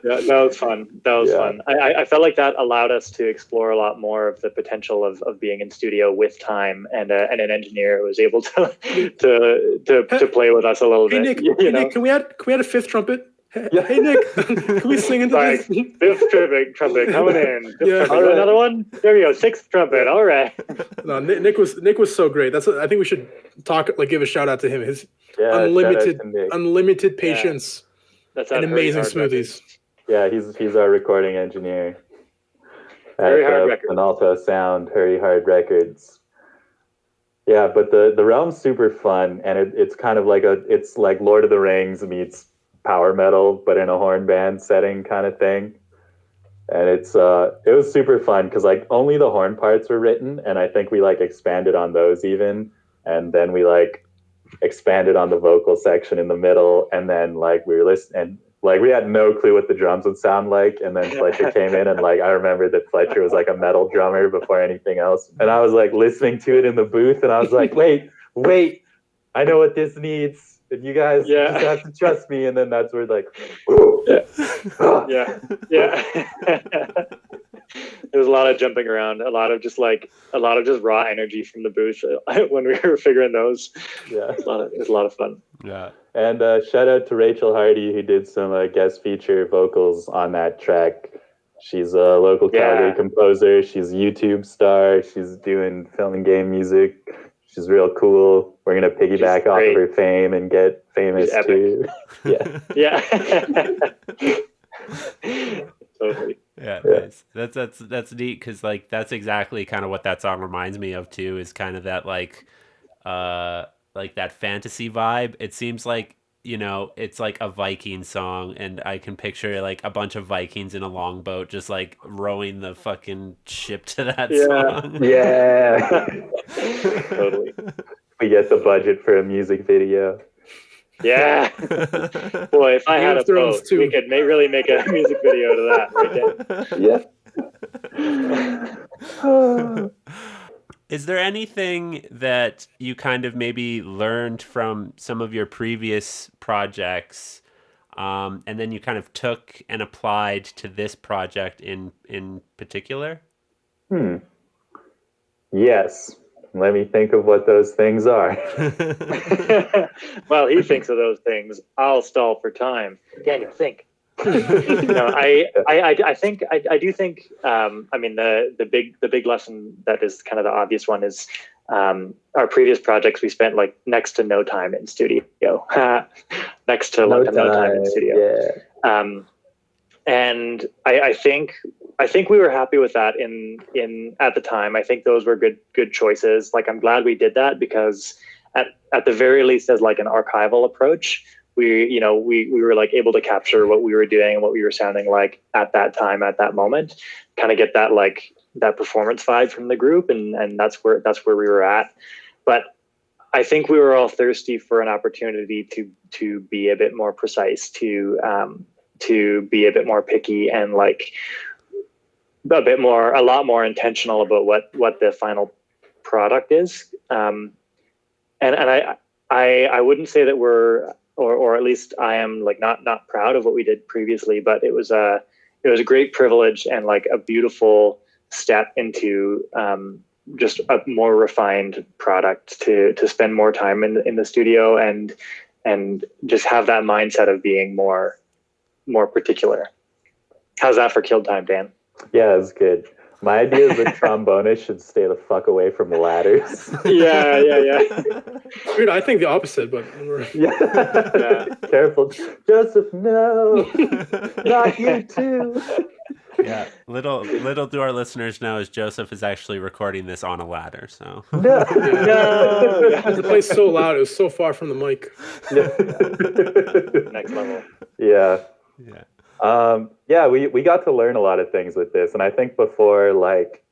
Yeah, that was fun. That was fun. I felt like that allowed us to explore a lot more of the potential of being in studio with time and an engineer who was able to play with us a little bit. Nick, Nick, can we add a fifth trumpet? Hey Nick, can we sing into this? Fifth trumpet coming in. Yeah. Trumpet. Another one. There we go. Sixth trumpet. All right. No, Nick was so great. I think we should give a shout out to him. His unlimited patience and amazing smoothies. Yeah, he's our recording engineer Very at Hard Records. Penalto Sound, Hurry Hard Records. Yeah, but the Realm's super fun, and it's kind of it's like Lord of the Rings meets power metal, but in a horn band setting kind of thing. And it was super fun because like only the horn parts were written, and I think we like expanded on those even, and then we like expanded on the vocal section in the middle, and then like we were listening, and like we had no clue what the drums would sound like, and then Fletcher came in, and like I remember that Fletcher was like a metal drummer before anything else, and I was like listening to it in the booth, and I was like, wait, I know what this needs. And you guys just have to trust me, and then that's where like, yeah. There was a lot of jumping around, a lot of just raw energy from the booth when we were figuring those. Yeah, it was a lot of fun. Yeah, and shout out to Rachel Hardy who did some guest feature vocals on that track. She's a local Calgary composer. She's a YouTube star. She's doing film and game music. She's real cool. We're gonna piggyback off of her fame and get famous too. Yeah. Totally. Yeah, nice. That's neat because like that's exactly kind of what that song reminds me of too. Is kind of that like that fantasy vibe. It seems like it's like a Viking song, and I can picture like a bunch of Vikings in a longboat just like rowing the fucking ship to that song. Yeah. Totally. We get the budget for a music video. Yeah. Boy, if I had a boat, we could really make a music video to that right there. Yeah. Is there anything that you kind of maybe learned from some of your previous projects, and then you kind of took and applied to this project in particular? Yes. Let me think of what those things are. While he thinks of those things, I'll stall for time. Daniel, think. I think I do think. I mean, the big lesson that is kind of the obvious one is our previous projects. We spent like next to no time in studio, next to no time in studio. Yeah. And I think we were happy with that in at the time. I think those were good choices. Like, I'm glad we did that because at the very least, as like an archival approach, we were like able to capture what we were doing and what we were sounding like at that time, at that moment, kind of get that like that performance vibe from the group, and that's where we were at. But I think we were all thirsty for an opportunity to be a bit more precise, to be a bit more picky, and like a lot more intentional about what the final product is. And I wouldn't say that we're, or at least I am like not proud of what we did previously, but it was a great privilege and like a beautiful step into just a more refined product to spend more time in the studio and just have that mindset of being more particular. How's that for kill time, Dan? Yeah, it's good. My idea is that trombonists should stay the fuck away from ladders. Yeah. Dude, I think the opposite, but yeah. Careful. Joseph, no. Not you too. Yeah, little do our listeners know is Joseph is actually recording this on a ladder. So No. No. The place so loud, it was so far from the mic. Next level. Yeah. yeah, We got to learn a lot of things with this, and I think before, like,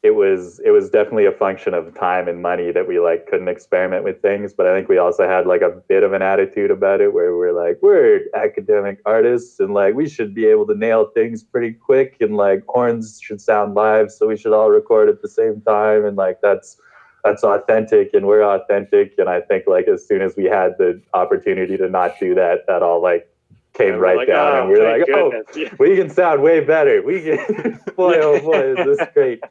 it was definitely a function of time and money that we like couldn't experiment with things. But I think we also had like a bit of an attitude about it where we're like, we're academic artists and like we should be able to nail things pretty quick, and like horns should sound live, so we should all record at the same time, and like that's authentic and we're authentic. And I think like as soon as we had the opportunity to not do that, that all like came right like, down, and we were like, goodness. we can sound way better. We can, boy, oh boy, is this great.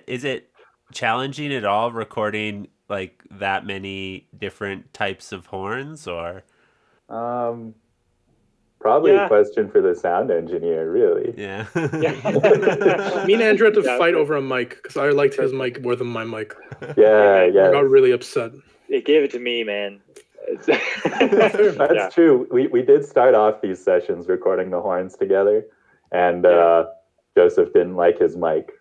Is it challenging at all recording like that many different types of horns, or? Probably a question for the sound engineer, really. Yeah. Me and Andrew had to fight over a mic because I liked his mic more than my mic. Yeah. I got really upset. They gave it to me, man. That's true. We did start off these sessions recording the horns together, and Joseph didn't like his mic.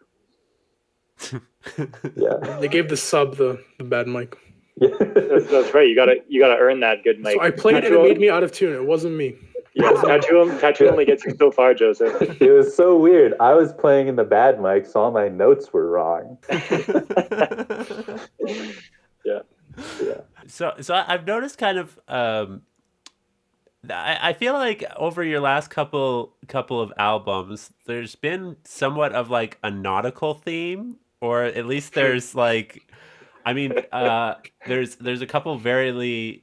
They gave the sub the bad mic. Yeah. That's right. You gotta earn that good mic. So I played it and it made me out of tune. It wasn't me. Yeah, tattoo only gets you so far, Joseph. It was so weird. I was playing in the bad mic, so all my notes were wrong. Yeah. So I've noticed kind of. I feel like over your last couple of albums, there's been somewhat of like a nautical theme, or at least there's like, I mean, there's a couple very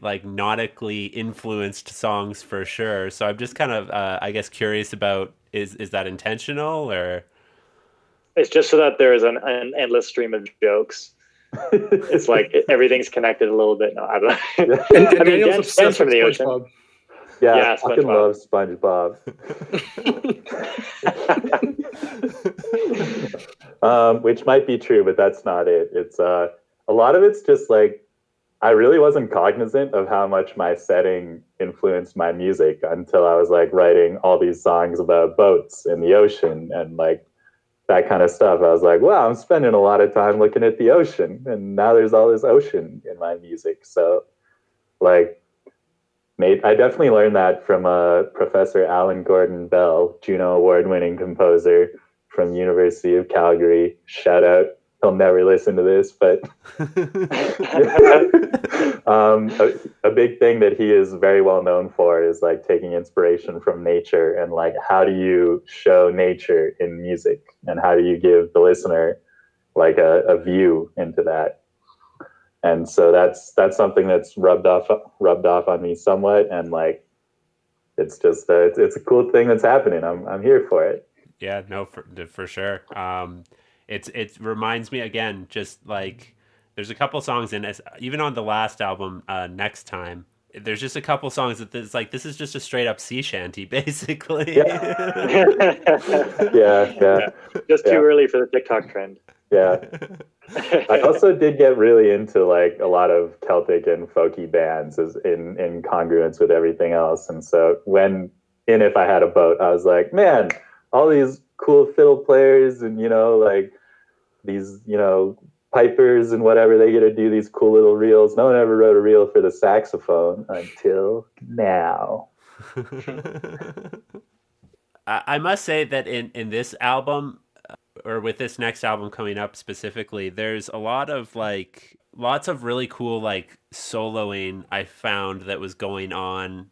like nautically influenced songs for sure. So I'm just kind of I guess curious about is that intentional, or? It's just so that there is an endless stream of jokes. It's like everything's connected a little bit. No, I don't know. And I mean, Daniel's Dan's from the SpongeBob. ocean. Yeah, I fucking love SpongeBob. Which might be true, but that's not it. It's a lot of it's just like I really wasn't cognizant of how much my setting influenced my music until I was like writing all these songs about boats in the ocean and like that kind of stuff. I was like, wow, I'm spending a lot of time looking at the ocean, and now there's all this ocean in my music. So like I definitely learned that from Professor Alan Gordon Bell, Juno Award-winning composer from University of Calgary. Shout out. He'll never listen to this, but a big thing that he is very well known for is like taking inspiration from nature and like how do you show nature in music and how do you give the listener like a view into that. And so that's something that's rubbed off on me somewhat, and like it's just it's a cool thing that's happening. I'm here for it. Yeah, no, for sure. It reminds me again, just like there's a couple songs in it, even on the last album, Next Time. There's just a couple songs that it's like this is just a straight up sea shanty, basically. Yeah. Just too early for the TikTok trend. Yeah. I also did get really into like a lot of Celtic and folky bands as in congruence with everything else. And so if I had a boat, I was like, man, all these cool fiddle players and, like these, pipers and whatever, they get to do these cool little reels. No one ever wrote a reel for the saxophone until now. I must say that in this album, or with this next album coming up specifically, there's lots of really cool like soloing I found that was going on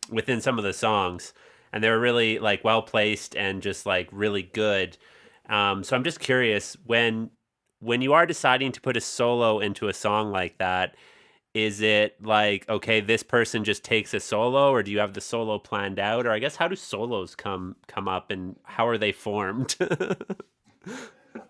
within some of the songs, and they were really like well placed and just like really good. So I'm just curious, when you are deciding to put a solo into a song like that, is it like, okay, this person just takes a solo, or do you have the solo planned out? Or I guess how do solos come up and how are they formed?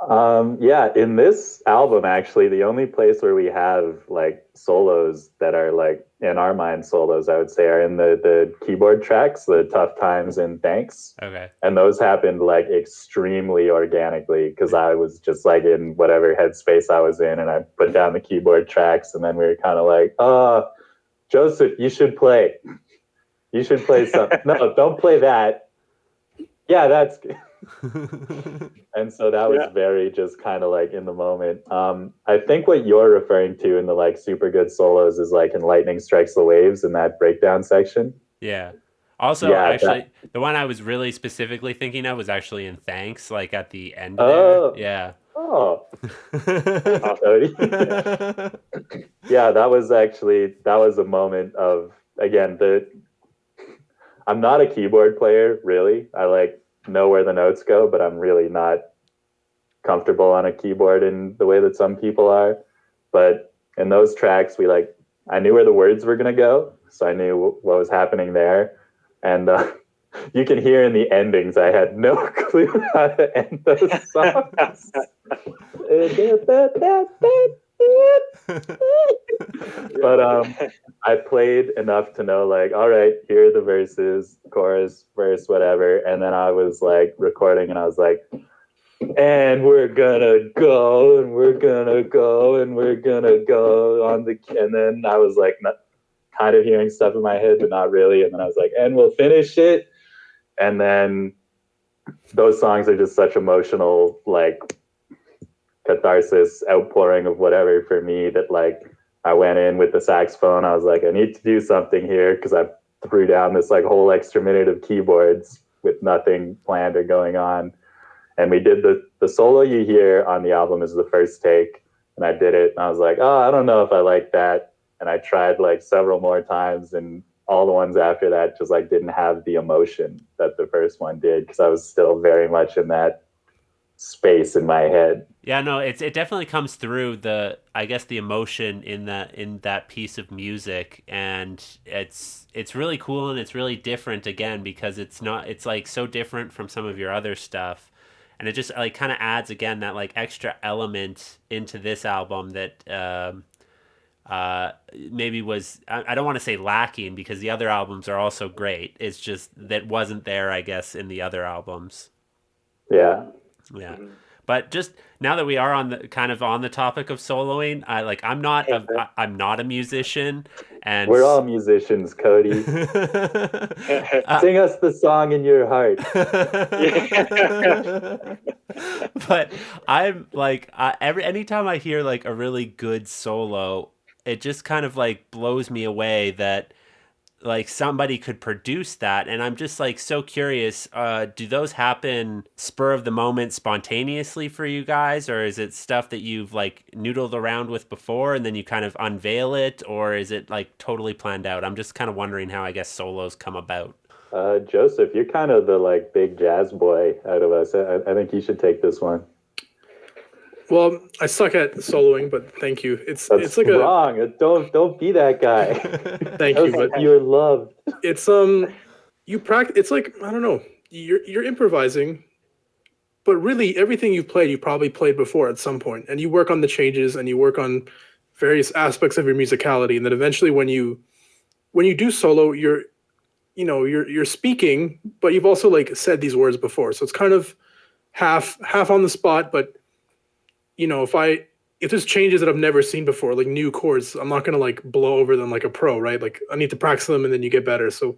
In this album, actually, the only place where we have like solos that are like in our mind solos, I would say, are in the keyboard tracks, the Tough Times and Thanks. Okay. And those happened like extremely organically because I was just like in whatever headspace I was in, and I put down the keyboard tracks, and then we were kind of like, Joseph, you should play. You should play something. No, don't play that. Yeah, that's good. And so that was very just kind of like in the moment. I think what you're referring to in the like super good solos is like in Lightning Strikes the Waves in that breakdown section. Yeah. Also, actually, the one I was really specifically thinking of was actually in Thanks, like at the end there. Yeah. Oh. Cody. Yeah, that was a moment of, again, I'm not a keyboard player, really. I like know where the notes go, but I'm really not comfortable on a keyboard in the way that some people are. But in those tracks, I knew where the words were going to go, so I knew what was happening there. And you can hear in the endings, I had no clue how to end those songs. But I played enough to know, like, all right, here are the verses, chorus, verse, whatever. And then I was like recording, and I was like, and we're gonna go, and we're gonna go, and we're gonna go on the. And then I was like, kind of hearing stuff in my head, but not really. And then I was like, and we'll finish it. And then those songs are just such emotional, like, catharsis, outpouring of whatever for me, that like I went in with the saxophone. I was like, I need to do something here, because I threw down this like whole extra minute of keyboards with nothing planned or going on. And we did the solo you hear on the album is the first take, and I did it, and I was like, oh, I don't know if I like that. And I tried like several more times, and all the ones after that just like didn't have the emotion that the first one did, because I was still very much in that space in my head. Yeah, no, it definitely comes through the emotion in that piece of music, and it's really cool, and it's really different again, because it's like so different from some of your other stuff, and it just like kind of adds again that like extra element into this album that maybe was, I don't want to say lacking, because the other albums are also great. It's just that wasn't there, I guess, in the other albums. Yeah. But just now that we are on the topic of soloing, I'm not a musician, and we're all musicians, Cody. Sing us the song in your heart. But I'm like, anytime I hear like a really good solo, it just kind of like blows me away that like somebody could produce that. And I'm just like so curious, do those happen spur of the moment spontaneously for you guys, or is it stuff that you've like noodled around with before and then you kind of unveil it, or is it like totally planned out? I'm just kind of wondering how I guess solos come about. Joseph, you're kind of the like big jazz boy out of us. I think you should take this one. Well, I suck at soloing, but thank you. It's like wrong. Don't be that guy. Thank you, but you're loved. It's you practice. It's like, I don't know. You're improvising, but really everything you've played, you probably played before at some point, and you work on the changes and you work on various aspects of your musicality, and then eventually when you do solo, you're speaking, but you've also like said these words before, so it's kind of half on the spot, but. If there's changes that I've never seen before, like new chords, I'm not going to like blow over them like a pro, right? Like I need to practice them and then you get better. So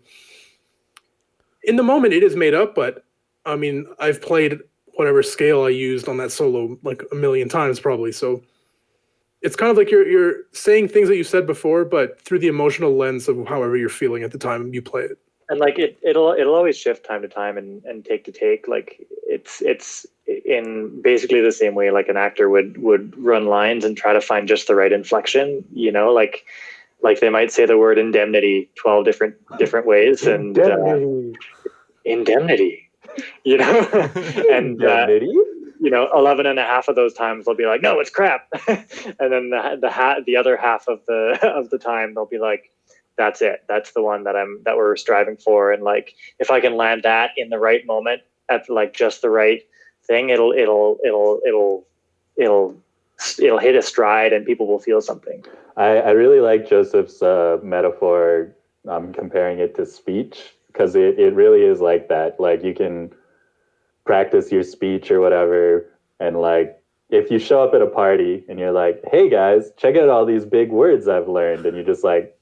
in the moment it is made up, but I mean, I've played whatever scale I used on that solo like a million times probably. So it's kind of like you're saying things that you said before, but through the emotional lens of however you're feeling at the time you play it. And like it'll always shift time to time and take to take. Like it's in basically the same way like an actor would run lines and try to find just the right inflection. Like they might say the word indemnity 12 different ways, and indemnity. And 11 and a half of those times they'll be like, no, it's crap. And then the other half of the time they'll be like, that's it. That's the one that we're striving for. And like, if I can land that in the right moment at like just the right thing, it'll hit a stride and people will feel something. I really like Joseph's metaphor, comparing it to speech, because it really is like that. Like you can practice your speech or whatever, and like if you show up at a party and you're like, hey guys, check out all these big words I've learned, and you just like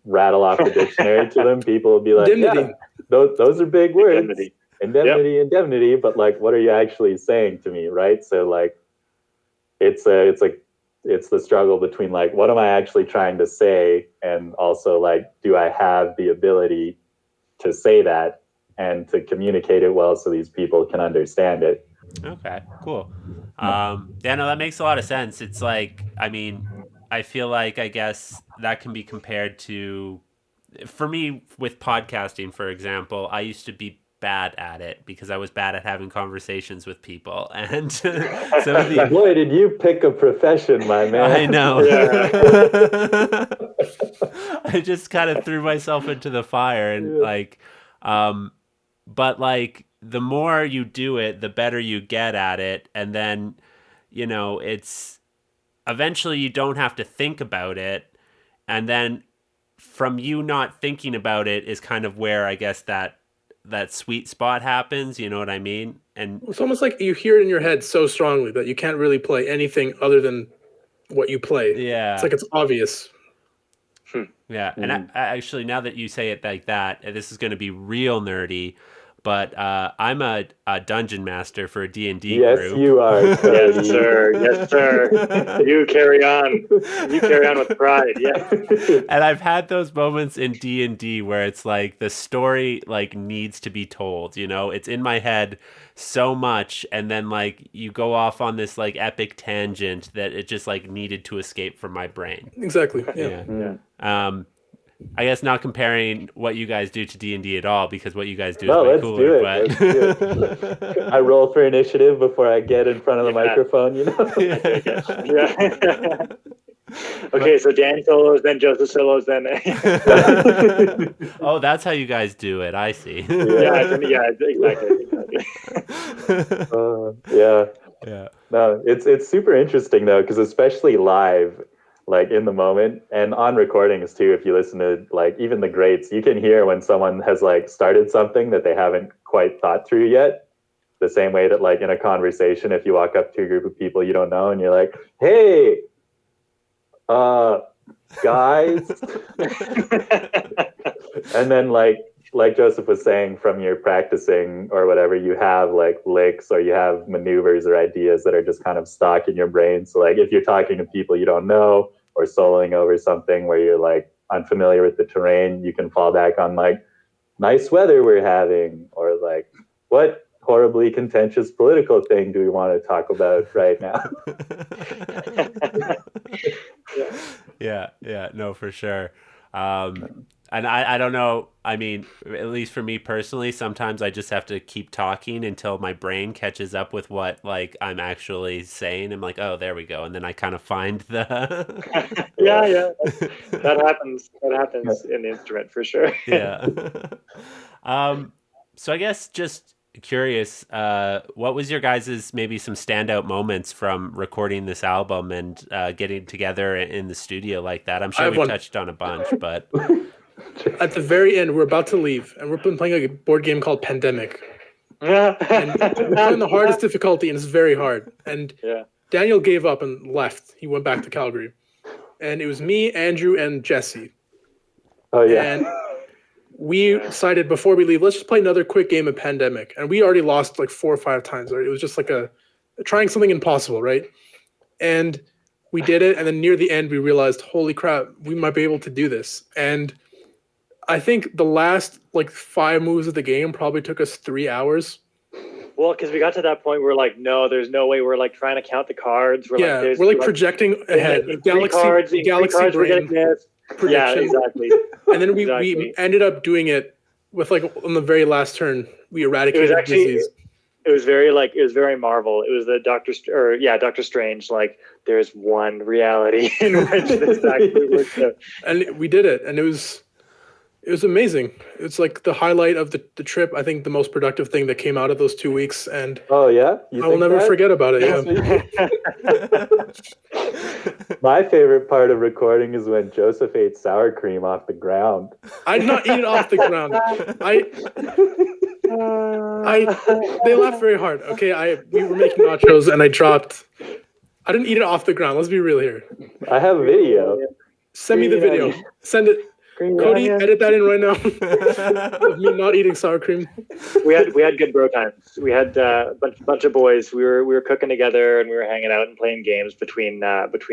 rattle off the dictionary to them, people will be like, Indemnity. yeah, those are big words. Indemnity. Indemnity, but like, what are you actually saying to me, right? So like, it's the struggle between like, what am I actually trying to say, and also like, do I have the ability to say that and to communicate it well so these people can understand it. Okay, cool. Yeah, no, that makes a lot of sense. It's like, I mean, I feel like, I guess that can be compared to, for me with podcasting, for example, I used to be bad at it because I was bad at having conversations with people. And so boy, did you pick a profession, my man. I know. Yeah. I just kind of threw myself into the fire, and like, but like, the more you do it, the better you get at it. And then, it's eventually you don't have to think about it. And then from you not thinking about it is kind of where I guess that sweet spot happens. You know what I mean? And it's almost like you hear it in your head so strongly that you can't really play anything other than what you play. Yeah. It's like it's obvious. Yeah. And I actually, now that you say it like that, this is going to be real nerdy, but I'm a dungeon master for a D&D yes, group. Yes, you are. Yes, sir. Yes, sir. You carry on. You carry on with pride. Yeah. And I've had those moments in D&D where it's like the story like needs to be told. It's in my head so much, and then like you go off on this like epic tangent that it just like needed to escape from my brain. Exactly. Yeah. I guess not comparing what you guys do to D&D at all, because what you guys do is way cooler. Let's do it. I roll for initiative before I get in front of the microphone, Yeah. Okay, so Dan solos, then Joseph solos, then. Oh, that's how you guys do it. I see. Yeah, exactly. Yeah. No, it's super interesting though, because especially live, like in the moment, and on recordings too, if you listen to like even the greats, you can hear when someone has like started something that they haven't quite thought through yet. The same way that like in a conversation, if you walk up to a group of people you don't know and you're like, hey, guys. And then like Joseph was saying, from your practicing or whatever, you have like licks or you have maneuvers or ideas that are just kind of stock in your brain. So like if you're talking to people you don't know or soloing over something where you're like unfamiliar with the terrain, you can fall back on like, nice weather we're having, or like, what horribly contentious political thing do we want to talk about right now? Yeah, no, for sure. And I don't know, I mean, at least for me personally, sometimes I just have to keep talking until my brain catches up with what like I'm actually saying. I'm like, oh, there we go. And then I kind of find the... Yeah. That happens in the instrument for sure. Yeah. So I guess just curious, what was your guys' maybe some standout moments from recording this album and getting together in the studio like that? I'm sure we touched on a bunch, but... At the very end, we're about to leave, and we're playing a board game called Pandemic. And we're playing the hardest difficulty, and it's very hard. And Daniel gave up and left. He went back to Calgary. And it was me, Andrew, and Jesse. Oh, yeah. And we decided before we leave, let's just play another quick game of Pandemic. And we already lost like 4 or 5 times. Right? It was just like trying something impossible, right? And we did it, and then near the end, we realized, holy crap, we might be able to do this. And I think the last like 5 moves of the game probably took us 3 hours. Well, because we got to that point where we're like, no, there's no way. We're like trying to count the cards. We're like projecting ahead. Galaxy brain prediction. Yeah, exactly. And then we ended up doing it with like on the very last turn, we eradicated disease. It was very Marvel. It was the Doctor Strange. Like, there's one reality in which this actually works out. And we did it, and it was amazing. It's like the highlight of the trip. I think the most productive thing that came out of those 2 weeks, and oh yeah, I will never forget about it. Yeah. My favorite part of recording is when Joseph ate sour cream off the ground. I did not eat it off the ground. They laughed very hard. Okay, we were making nachos and I didn't eat it off the ground. Let's be real here. I have a video. Send me the Green video. onion. Send it. Green Cody, onion. edit that in right now. Of me not eating sour cream. We had good bro times. We had a bunch of boys. We were cooking together and we were hanging out and playing games between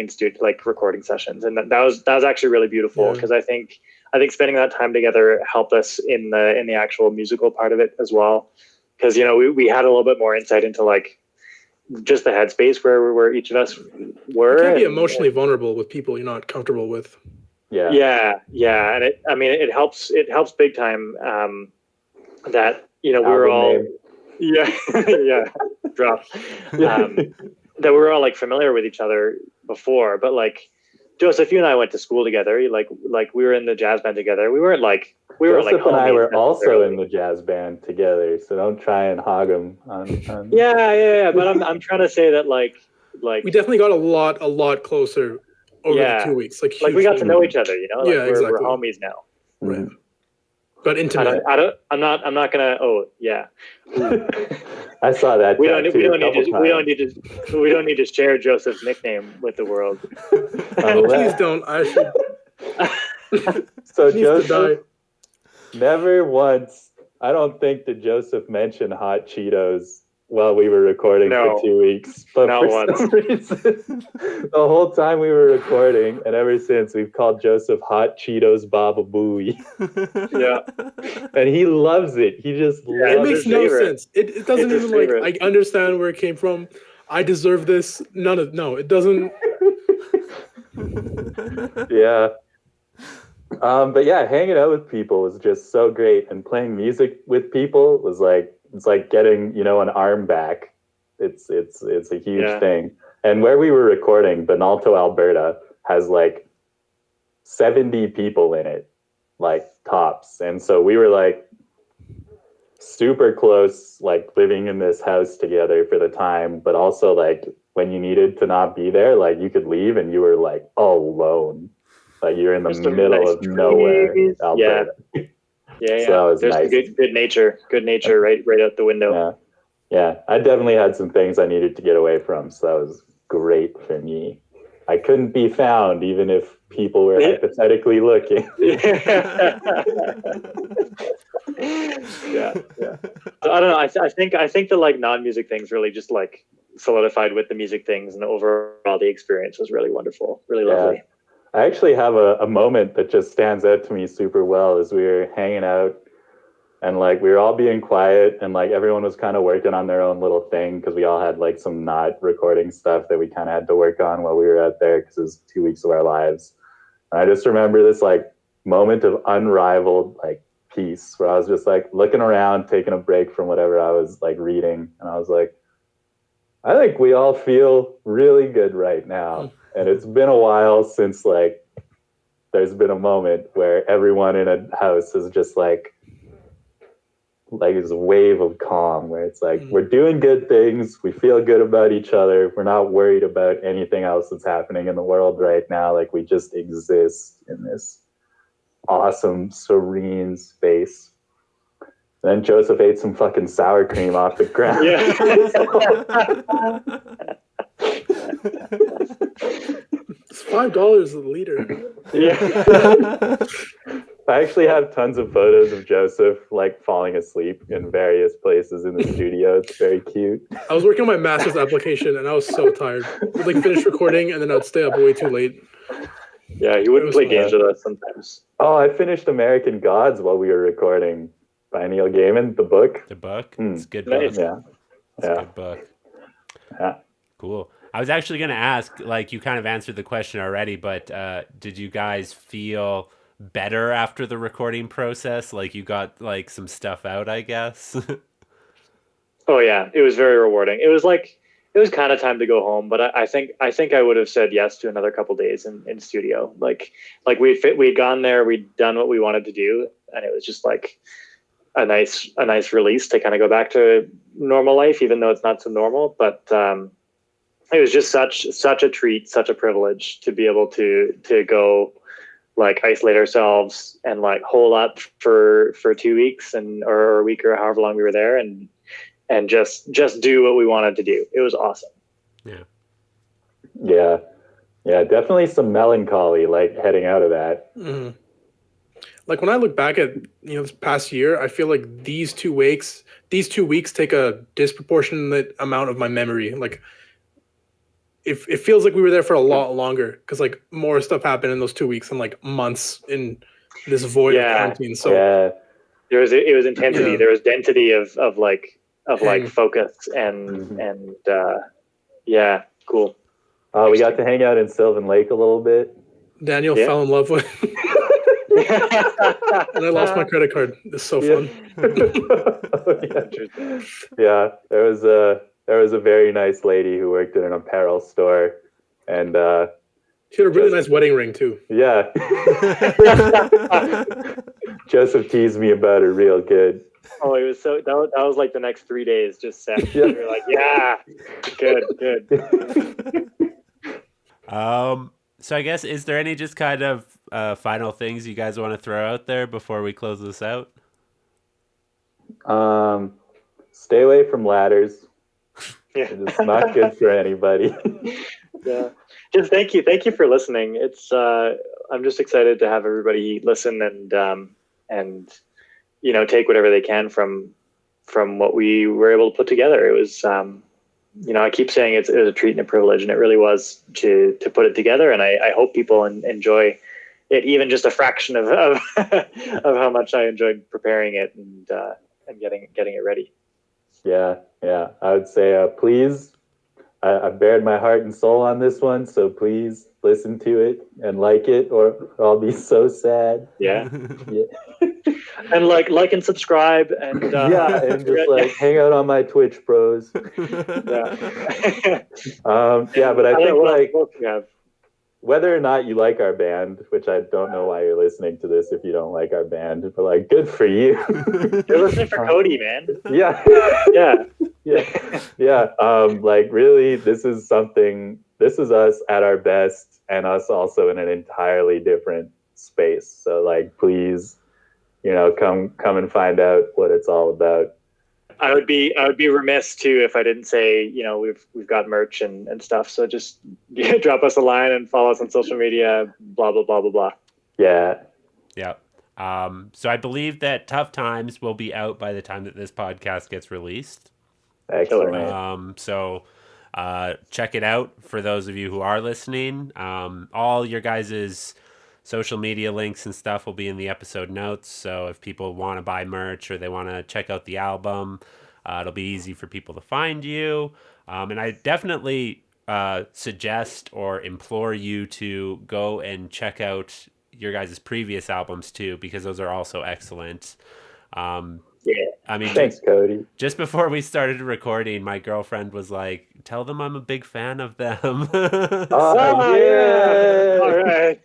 student like recording sessions, and that was actually really beautiful because I think spending that time together helped us in the actual musical part of it as well, because we had a little bit more insight into like just the headspace where each of us were. You can't be emotionally vulnerable with people you're not comfortable with. Yeah, and it helps big time that we were all name. drop that we were all like familiar with each other before, but like Joseph, you and I went to school together, like we were in the jazz band together. We were Joseph and I were also in the the jazz band together, so don't try and hog them on but I'm trying to say that like we definitely got a lot closer over the 2 weeks. Like we got to know each other, like exactly. we're homies now. Right. But intimate. I'm not gonna. Oh yeah. I saw that. We don't need to share Joseph's nickname with the world. Please don't. I should. So Joseph, never once. I don't think that Joseph mentioned hot Cheetos while we were recording for 2 weeks. But not for once. some reason, the whole time we were recording, and ever since, we've called Joseph Hot Cheetos Baba Booey. Yeah. And he loves it. He just loves it. Makes no favorite. sense. It doesn't even like, I understand where it came from. I deserve this. No, it doesn't. Yeah. But yeah, hanging out with people was just so great, and playing music with people was like, it's like getting, an arm back. It's a huge thing. And where we were recording, Benalto, Alberta, has like 70 people in it, like tops. And so we were like super close, like living in this house together for the time, but also like when you needed to not be there, like you could leave and you were like all alone. Like you're in the middle of nowhere, Alberta. Yeah. So that was There's nice. good nature right out the window. Yeah. I definitely had some things I needed to get away from, so that was great for me. I couldn't be found even if people were hypothetically looking. Yeah. So I don't know. I think the like non-music things really just like solidified with the music things, and overall the experience was really wonderful, really lovely. I actually have a moment that just stands out to me super well as we were hanging out, and like we were all being quiet, and like everyone was kind of working on their own little thing because we all had like some not recording stuff that we kind of had to work on while we were out there because it was 2 weeks of our lives. And I just remember this like moment of unrivaled like peace where I was just like looking around, taking a break from whatever I was like reading, and I was like, I think we all feel really good right now. And it's been a while since like there's been a moment where everyone in a house is just like it's a wave of calm where it's like we're doing good things, we feel good about each other, we're not worried about anything else that's happening in the world right now, like we just exist in this awesome serene space. Then Joseph ate some fucking sour cream off the ground. It's $5 a liter. Yeah. I actually have tons of photos of Joseph like falling asleep in various places in the studio. It's very cute. I was working on my master's application and I was so tired. I'd like finish recording and then I'd stay up way too late. Yeah, he wouldn't play games with us sometimes. Oh, I finished American Gods while we were recording by Neil Gaiman, the book. The book? It's a good book. Nice. Yeah. It's a good book. Yeah. Cool. I was actually going to ask, like, you kind of answered the question already, but did you guys feel better after the recording process? Like, you got, like, some stuff out, I guess? Oh, yeah. It was very rewarding. It was kind of time to go home, but I think I would have said yes to another couple days in studio. Like we'd gone there, we'd done what we wanted to do, and it was just like a nice release to kind of go back to normal life, even though it's not so normal. But it was just such a treat, such a privilege to be able to go like isolate ourselves and like hole up for 2 weeks or a week or however long we were there and just do what we wanted to do. It was awesome. Yeah. Yeah. Yeah, definitely some melancholy, like heading out of that. Mhm. Like when I look back at this past year, I feel like these 2 weeks take a disproportionate amount of my memory. Like it feels like we were there for a lot longer because like more stuff happened in those 2 weeks and like months in this void of Yeah. quarantine. So Yeah, it was intensity. Yeah. There was density of like Hang. focus and yeah, cool. we got to hang out in Sylvan Lake a little bit. Daniel Yeah. fell in love with, and I lost my credit card. It's so fun. Yeah, there was a very nice lady who worked in an apparel store, and She had a really nice wedding ring too. yeah, Joseph teased me about her real good. Oh, it was so that was like the next 3 days just set. Yeah. We were like, yeah, good. So I guess, is there any just kind of final things you guys want to throw out there before we close this out? Stay away from ladders. Yeah. It's not good for anybody. Yeah. Just thank you for listening. It's I'm just excited to have everybody listen and take whatever they can from what we were able to put together. It was I keep saying it was a treat and a privilege, and it really was to put it together. And I hope people enjoy it, even just a fraction of of how much I enjoyed preparing it and getting it ready. Yeah. I would say, please, I bared my heart and soul on this one, so please listen to it and like it, or I'll be so sad. Yeah. Yeah. And like and subscribe and and just like hang out on my Twitch, bros. Yeah. But I think like what we have. whether or not you like our band, which I don't know why you're listening to this if you don't like our band, but like, good for you. You're listening for Cody, man. Yeah. Yeah. Like, really, this is us at our best, and us also in an entirely different space. So like, please, come and find out what it's all about. I would be remiss too if I didn't say, we've got merch and stuff. So just drop us a line and follow us on social media, blah, blah, blah, blah, blah. Yeah. Yeah. So I believe that Tough Times will be out by the time that this podcast gets released. Excellent. So check it out for those of you who are listening. All your guys' social media links and stuff will be in the episode notes. So if people want to buy merch or they want to check out the album, it'll be easy for people to find you. And I definitely suggest or implore you to go and check out your guys' previous albums too, because those are also excellent. Yeah. I mean, Thanks, Cody. Just before we started recording, my girlfriend was like, "Tell them I'm a big fan of them." Oh, yeah. All right.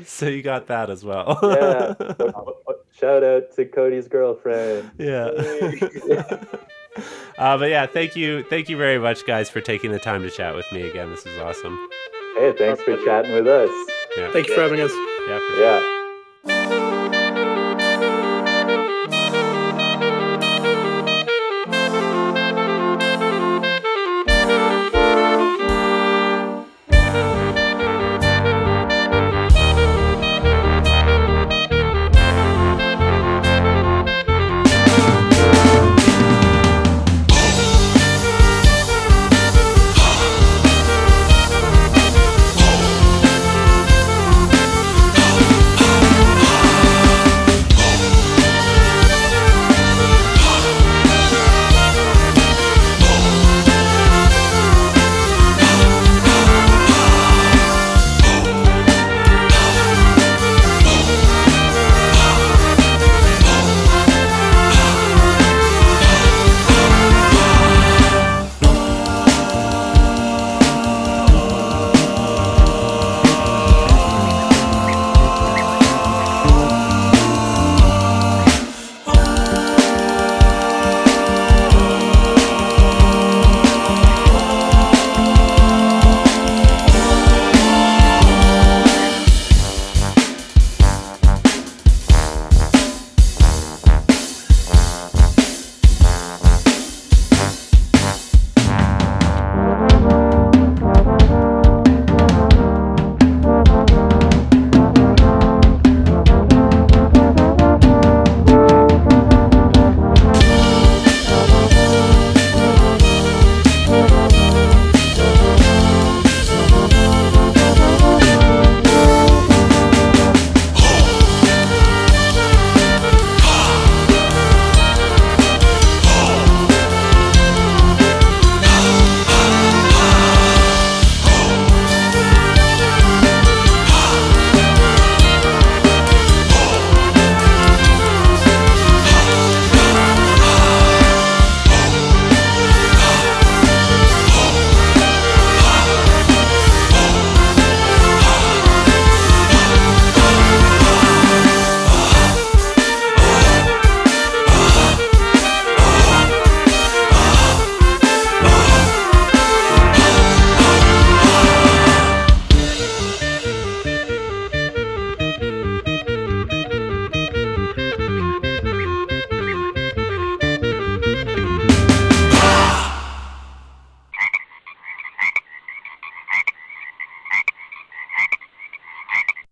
So you got that as well. Yeah. Shout out to Cody's girlfriend. Yeah. But yeah, thank you very much, guys, for taking the time to chat with me again. This is awesome. Hey, thanks for chatting with us. Yeah. Thank you for having us. Yeah. For sure. Yeah.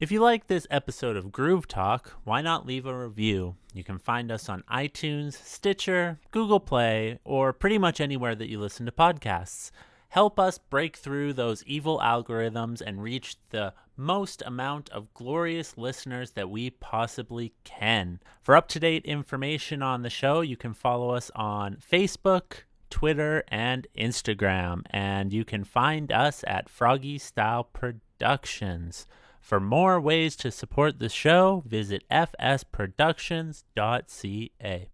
If you like this episode of Groove Talk, why not leave a review? You can find us on iTunes, Stitcher, Google Play, or pretty much anywhere that you listen to podcasts. Help us break through those evil algorithms and reach the most amount of glorious listeners that we possibly can. For up-to-date information on the show, you can follow us on Facebook, Twitter, and Instagram. And you can find us at Froggy Style Productions. For more ways to support the show, visit fsproductions.ca.